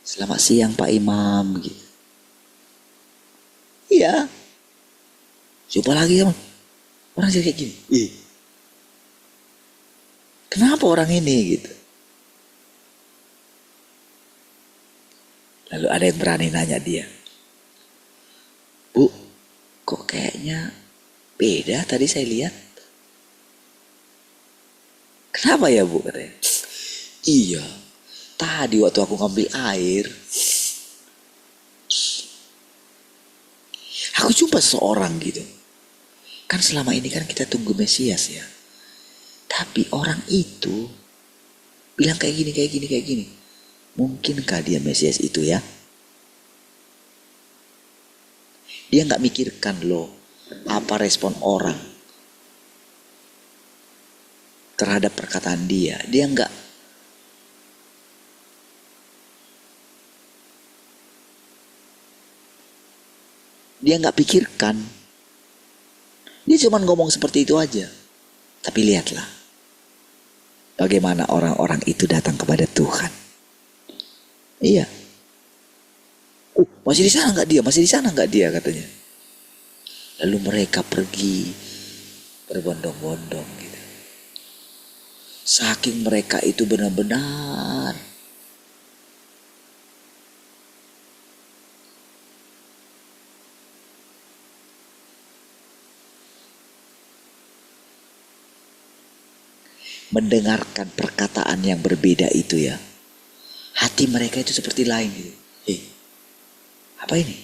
Selamat siang Pak Imam gitu. Iya. Jumpa lagi sama orang jadi kayak gini. Kenapa orang ini gitu? Lalu ada yang berani nanya dia. Bu, kok kayaknya beda tadi saya lihat. Kenapa ya bu katanya? Iya, tadi waktu aku ngambil air. Aku jumpa seseorang gitu. Kan selama ini kan kita tunggu Mesias ya. Tapi orang itu bilang kayak gini, kayak gini, kayak gini. Mungkinkah dia Mesias itu ya? Dia nggak mikirkan loh apa respon orang terhadap perkataan dia. Dia nggak pikirkan. Dia cuma ngomong seperti itu aja. Tapi lihatlah bagaimana orang-orang itu datang kepada Tuhan. Iya. Masih di sana nggak dia? Masih di sana nggak dia katanya. Lalu mereka pergi berbondong-bondong gitu. Saking mereka itu benar-benar mendengarkan perkataan yang berbeda itu ya. Hati mereka itu seperti lain gitu. Apa ini?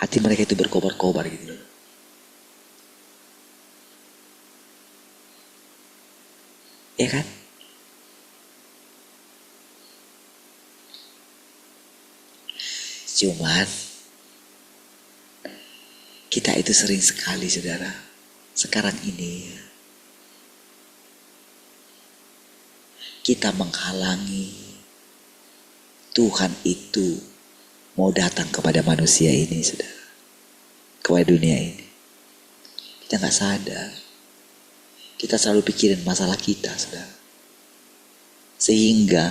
Hati mereka itu berkobar-kobar gitu loh. Ya kan? Cuman kita itu sering sekali saudara, sekarang ini kita menghalangi Tuhan itu mau datang kepada manusia ini saudara, kepada dunia ini. Kita gak sadar, kita selalu pikirin masalah kita saudara, sehingga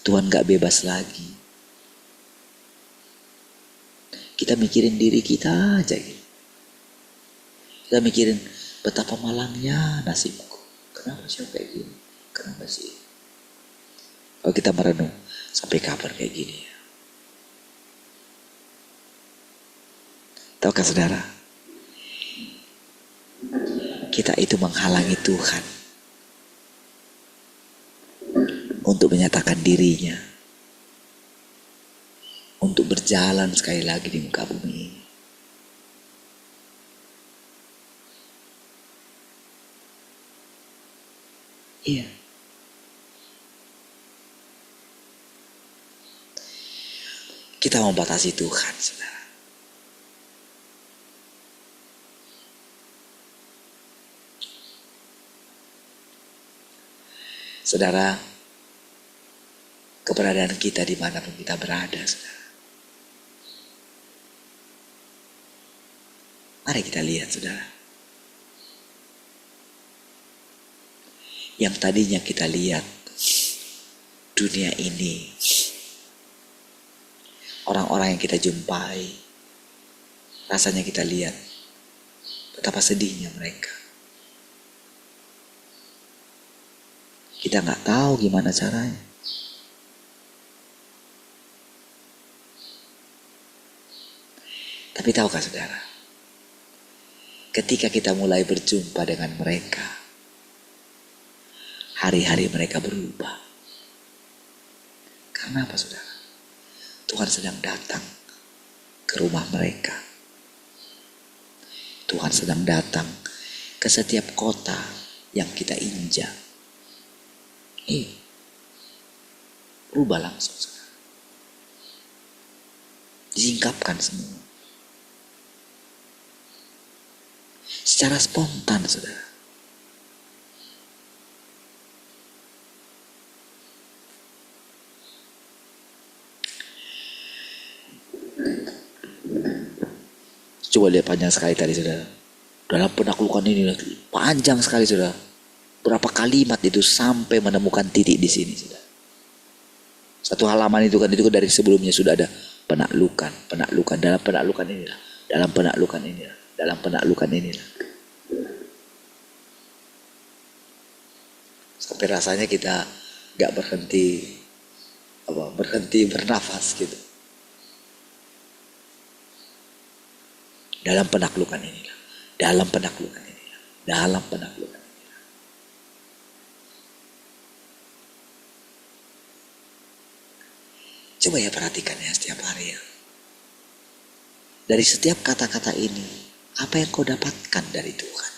Tuhan gak bebas lagi. Kita mikirin diri kita aja gitu. Kita mikirin betapa malangnya nasibku. Kenapa sih kayak gini? Kenapa sih? Kalau kita merenung, sampai kapan kayak gini ya? Tahukah saudara? Kita itu menghalangi Tuhan untuk menyatakan dirinya, untuk berjalan sekali lagi di muka bumi ini. Iya. Kita membatasi Tuhan, saudara. Saudara, keberadaan kita dimanapun kita berada, saudara. Mari kita lihat, saudara. Yang tadinya kita lihat dunia ini, orang-orang yang kita jumpai, rasanya kita lihat betapa sedihnya mereka. Kita gak tahu gimana caranya. Tapi tahukah saudara, ketika kita mulai berjumpa dengan mereka, hari-hari mereka berubah. Karena apa saudara? Tuhan sedang datang ke rumah mereka. Tuhan sedang datang ke setiap kota yang kita injak. Berubah langsung saudara. Disingkapkan semua. Secara spontan saudara. Coba lihat panjang sekali tadi saudara. Dalam penaklukan ini panjang sekali saudara. Berapa kalimat itu sampai menemukan titik di sini saudara. Satu halaman itu kan dari sebelumnya sudah ada penaklukan, dalam penaklukan inilah, dalam penaklukan inilah, dalam penaklukan inilah. Sampai rasanya kita gak berhenti bernafas gitu. Dalam penaklukan inilah, dalam penaklukan inilah, dalam penaklukan inilah. Coba ya perhatikan ya setiap hari ya. Dari setiap kata-kata ini, apa yang kau dapatkan dari Tuhan?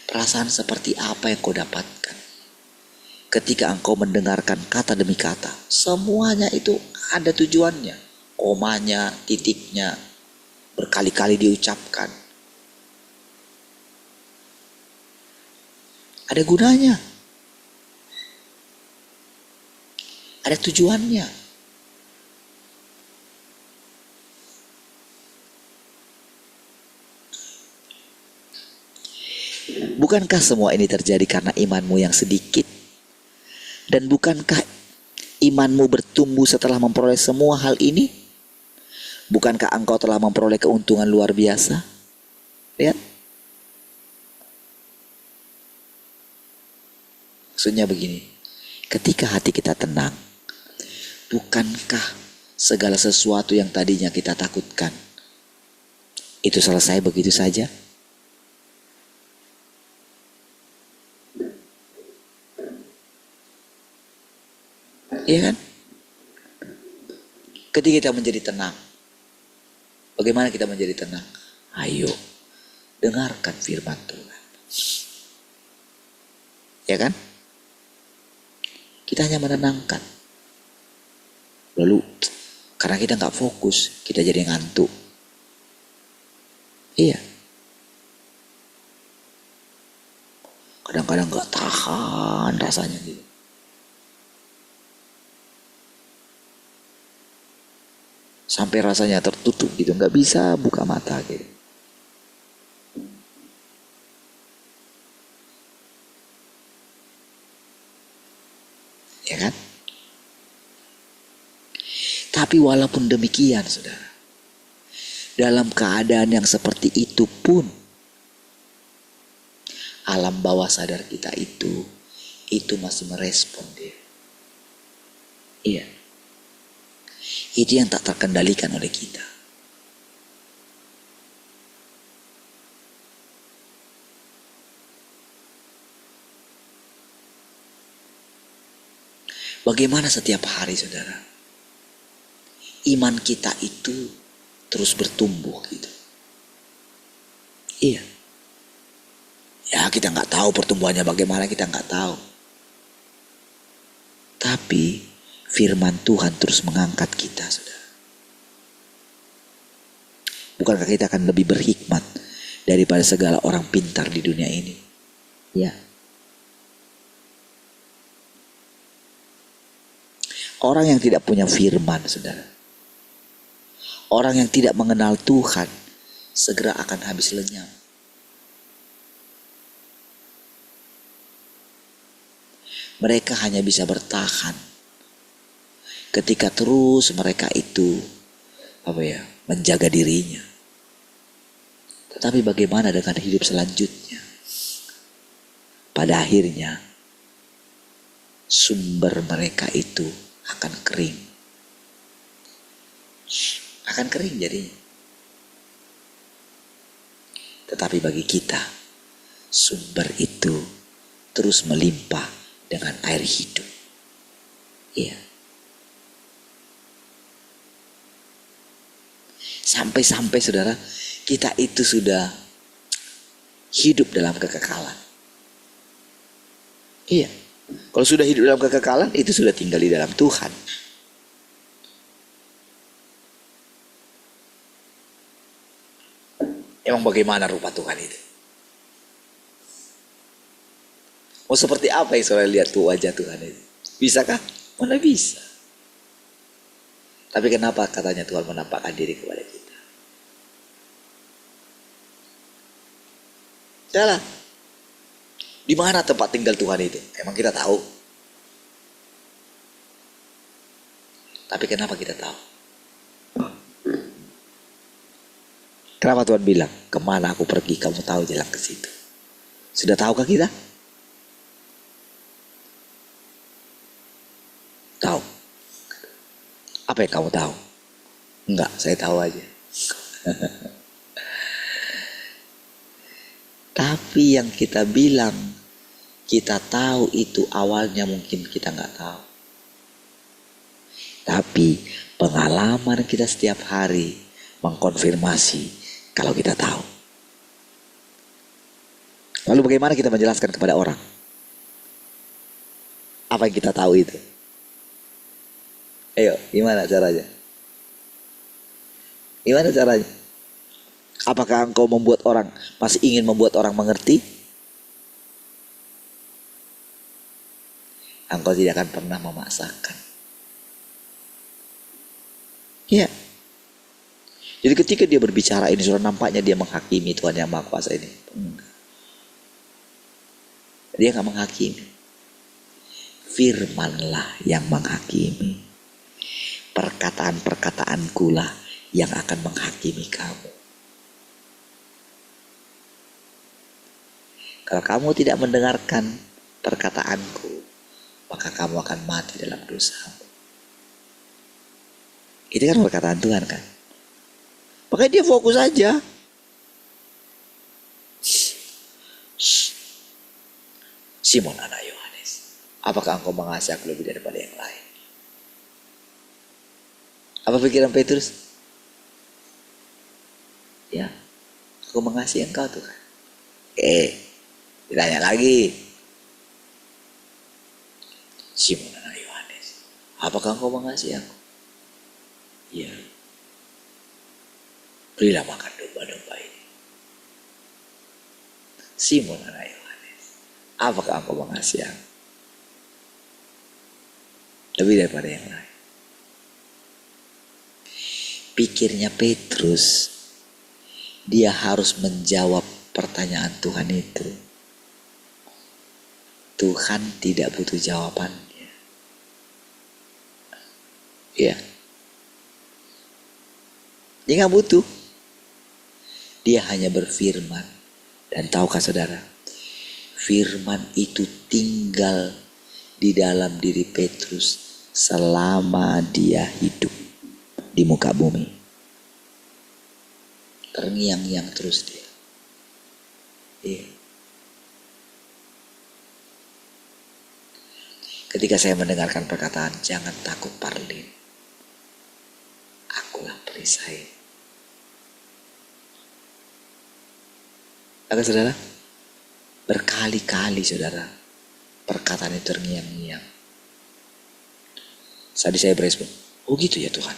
Perasaan seperti apa yang kau dapatkan ketika engkau mendengarkan kata demi kata? Semuanya itu ada tujuannya. Komanya, titiknya, berkali-kali diucapkan. Ada gunanya. Ada tujuannya. Bukankah semua ini terjadi karena imanmu yang sedikit? Dan bukankah imanmu bertumbuh setelah memperoleh semua hal ini? Bukankah engkau telah memperoleh keuntungan luar biasa? Lihat. Maksudnya begini, ketika hati kita tenang, bukankah segala sesuatu yang tadinya kita takutkan itu selesai begitu saja? Iya kan? Ketika kita menjadi tenang, bagaimana kita menjadi tenang? Ayo, dengarkan firman Tuhan. Ya kan? Kita hanya menenangkan. Lalu, karena kita nggak fokus, kita jadi ngantuk. Iya. Kadang-kadang nggak tahan rasanya gitu. Sampai rasanya tertutup gitu, nggak bisa buka mata gitu. Ya kan? Tapi walaupun demikian, saudara, dalam keadaan yang seperti itu pun, alam bawah sadar kita itu masih merespon dia. Iya. Itu yang tak terkendalikan oleh kita. Bagaimana setiap hari, saudara, iman kita itu terus bertumbuh gitu. Iya. Ya kita nggak tahu pertumbuhannya bagaimana, kita nggak tahu. Tapi firman Tuhan terus mengangkat kita, saudara. Bukankah kita akan lebih berhikmat daripada segala orang pintar di dunia ini? Ya. Orang yang tidak punya firman, saudara, orang yang tidak mengenal Tuhan, segera akan habis lenyap. Mereka hanya bisa bertahan ketika terus mereka itu menjaga dirinya. Tetapi bagaimana dengan hidup selanjutnya? Pada akhirnya sumber mereka itu akan kering. Akan kering jadinya. Tetapi bagi kita, sumber itu terus melimpah dengan air hidup. Iya. Sampai-sampai, saudara, kita itu sudah hidup dalam kekekalan. Iya. Kalau sudah hidup dalam kekekalan, itu sudah tinggal di dalam Tuhan. Emang bagaimana rupa Tuhan itu? Mau seperti apa yang saudara lihat tuh wajah Tuhan itu? Bisakah? Mana bisa. Tapi kenapa katanya Tuhan menampakkan diri kepada kita? Salah. Di mana tempat tinggal Tuhan itu? Emang kita tahu? Tapi kenapa kita tahu? Kenapa Tuhan bilang, kemana aku pergi kamu tahu jalan ke situ? Sudah tahukah kita? Tahu. Apa yang kamu tahu? Enggak, saya tahu aja. Tapi yang kita bilang kita tahu itu awalnya mungkin kita nggak tahu. Tapi pengalaman kita setiap hari mengkonfirmasi kalau kita tahu. Lalu bagaimana kita menjelaskan kepada orang apa yang kita tahu itu? Ayo, gimana caranya? Gimana caranya? Apakah engkau masih ingin membuat orang mengerti? Engkau tidak akan pernah memaksakan. Ya. Jadi ketika dia berbicara ini, sudah nampaknya dia menghakimi Tuhan yang Maha Kuasa ini. Dia nggak menghakimi. Firmanlah yang menghakimi. Perkataan-perkataanku lah yang akan menghakimi kamu. Kalau kamu tidak mendengarkan perkataanku, maka kamu akan mati dalam dosamu. Itu kan perkataan Tuhan kan. Makanya dia fokus aja. Simon anak Yohanes, apakah engkau mengasihi aku lebih daripada yang lain? Apa pikiran Petrus? Ya, aku mengasihi engkau Tuhan. Ditanya lagi. Simon anak Yohanes, apakah engkau mengasihi aku? Ya. Berilah makan domba-domba ini. Simon anak Yohanes, apakah engkau mengasihi aku? Lebih daripada yang lain. Pikirnya Petrus, dia harus menjawab pertanyaan Tuhan itu. Tuhan tidak butuh jawabannya. Iya. Dia gak butuh. Dia hanya berfirman. Dan tahukah saudara, firman itu tinggal di dalam diri Petrus selama dia hidup di muka bumi. Terngiang-ngiang terus dia. Iya. Ketika saya mendengarkan perkataan jangan takut Parlin, akulah perisai. Maka saudara, berkali-kali saudara perkataan itu terngiang-ngiang. Tadi saya berespon, oh gitu ya Tuhan,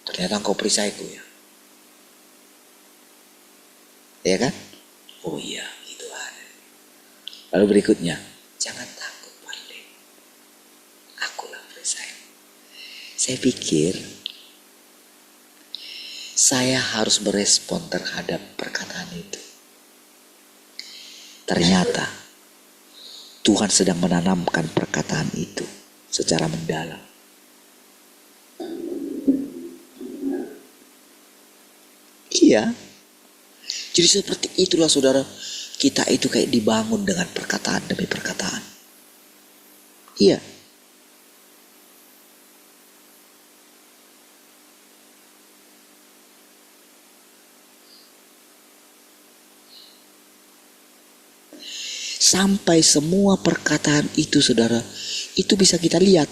ternyata engkau perisaiku ya. Ya kan? Oh iya gitu ada. Lalu berikutnya, jangan takut Parlin, akulah perisai. Saya pikir saya harus berespon terhadap perkataan itu. Ternyata Tuhan sedang menanamkan perkataan itu secara mendalam. Iya. Jadi seperti itulah saudara, kita itu kayak dibangun dengan perkataan demi perkataan. Iya. Sampai semua perkataan itu saudara, itu bisa kita lihat.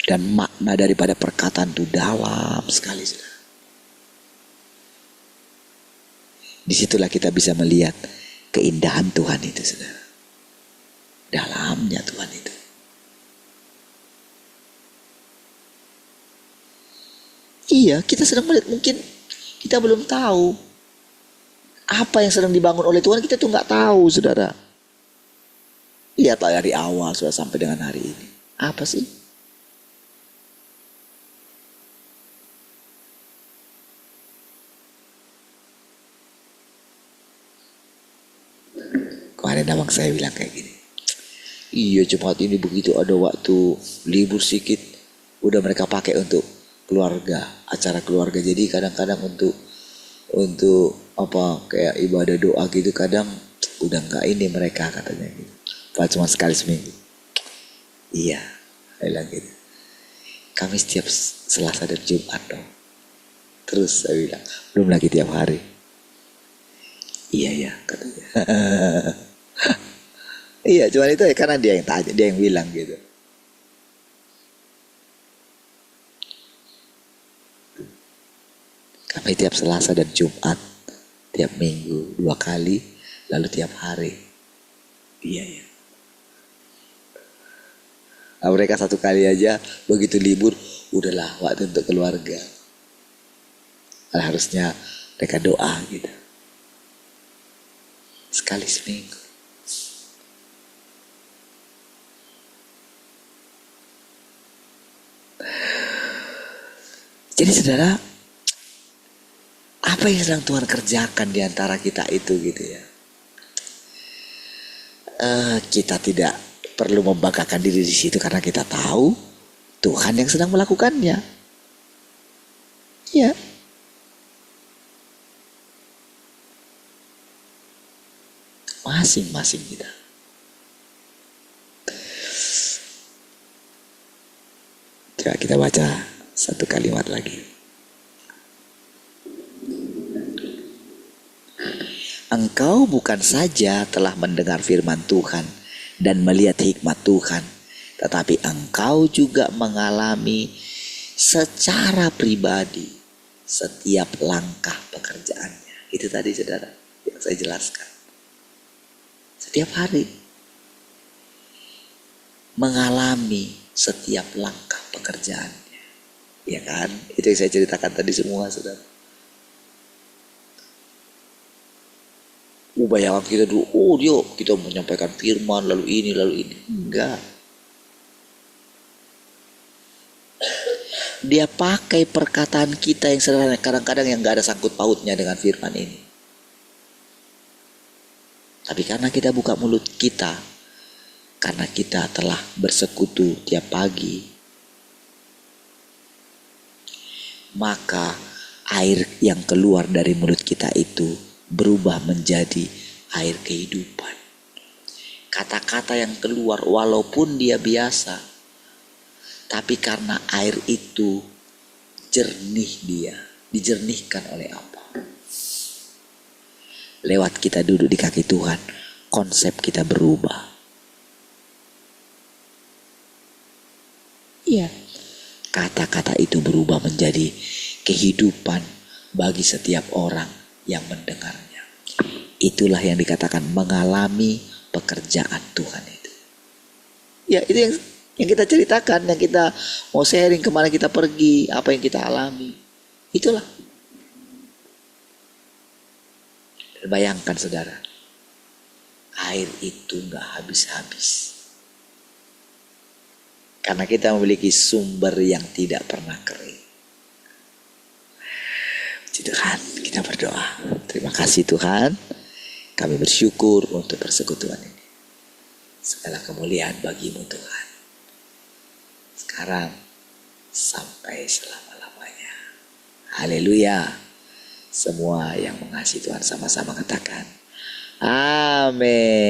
Dan makna daripada perkataan itu dalam sekali saudara. Disitulah kita bisa melihat keindahan Tuhan itu saudara. Dalamnya Tuhan itu. Iya, kita sedang melihat, mungkin kita belum tahu apa yang sedang dibangun oleh Tuhan, kita tuh nggak tahu saudara. Lihatlah dari awal sudah sampai dengan hari ini. Apa sih? Kemarin abang saya bilang kayak gini. Iya Jumat ini begitu ada waktu libur sedikit, udah mereka pakai untuk keluarga, acara keluarga. Jadi kadang-kadang untuk apa kayak ibadah doa gitu kadang udah nggak ini mereka katanya gitu. Padahal cuma sekali seminggu. Iya, saya bilang gitu. Kami setiap Selasa dan Jumat dong. Terus saya bilang belum lagi tiap hari. Iya ya katanya. Iya, cuma itu ya karena dia yang tanya, dia yang bilang gitu. Kami tiap Selasa dan Jumat tiap minggu 2 kali, lalu tiap hari. Iya ya. Nah, mereka 1 kali aja begitu libur, udahlah waktu untuk keluarga. Harusnya mereka doa gitu. Sekali seminggu. Jadi saudara, apa yang sedang Tuhan kerjakan di antara kita itu gitu ya. Kita tidak perlu membanggakan diri di situ karena kita tahu Tuhan yang sedang melakukannya. Ya. Masing-masing kita. Coba kita baca 1 kalimat lagi. Engkau bukan saja telah mendengar firman Tuhan dan melihat hikmat Tuhan, tetapi engkau juga mengalami secara pribadi setiap langkah pekerjaannya. Itu tadi saudara yang saya jelaskan. Setiap hari mengalami setiap langkah pekerjaannya. Ya kan? Itu yang saya ceritakan tadi semua saudara. Bayangan kita dulu, kita menyampaikan firman lalu ini. Enggak. Dia pakai perkataan kita yang sederhana, kadang-kadang yang gak ada sangkut pautnya dengan firman ini. Tapi karena kita buka mulut kita, karena kita telah bersekutu tiap pagi, maka air yang keluar dari mulut kita itu berubah menjadi air kehidupan. Kata-kata yang keluar walaupun dia biasa, tapi karena air itu jernih, dia dijernihkan oleh apa? Lewat kita duduk di kaki Tuhan, konsep kita berubah. Iya, kata-kata itu berubah menjadi kehidupan bagi setiap orang yang mendengarnya. Itulah yang dikatakan mengalami pekerjaan Tuhan itu. Ya, itu yang kita ceritakan, yang kita mau sharing, kemana kita pergi, apa yang kita alami. Itulah. Dan bayangkan saudara, air itu gak habis-habis. Karena kita memiliki sumber yang tidak pernah kering. Tuhan, kita berdoa. Terima kasih Tuhan, kami bersyukur untuk persekutuan ini. Segala kemuliaan bagimu Tuhan, sekarang sampai selama-lamanya. Haleluya. Semua yang mengasihi Tuhan sama-sama katakan amin.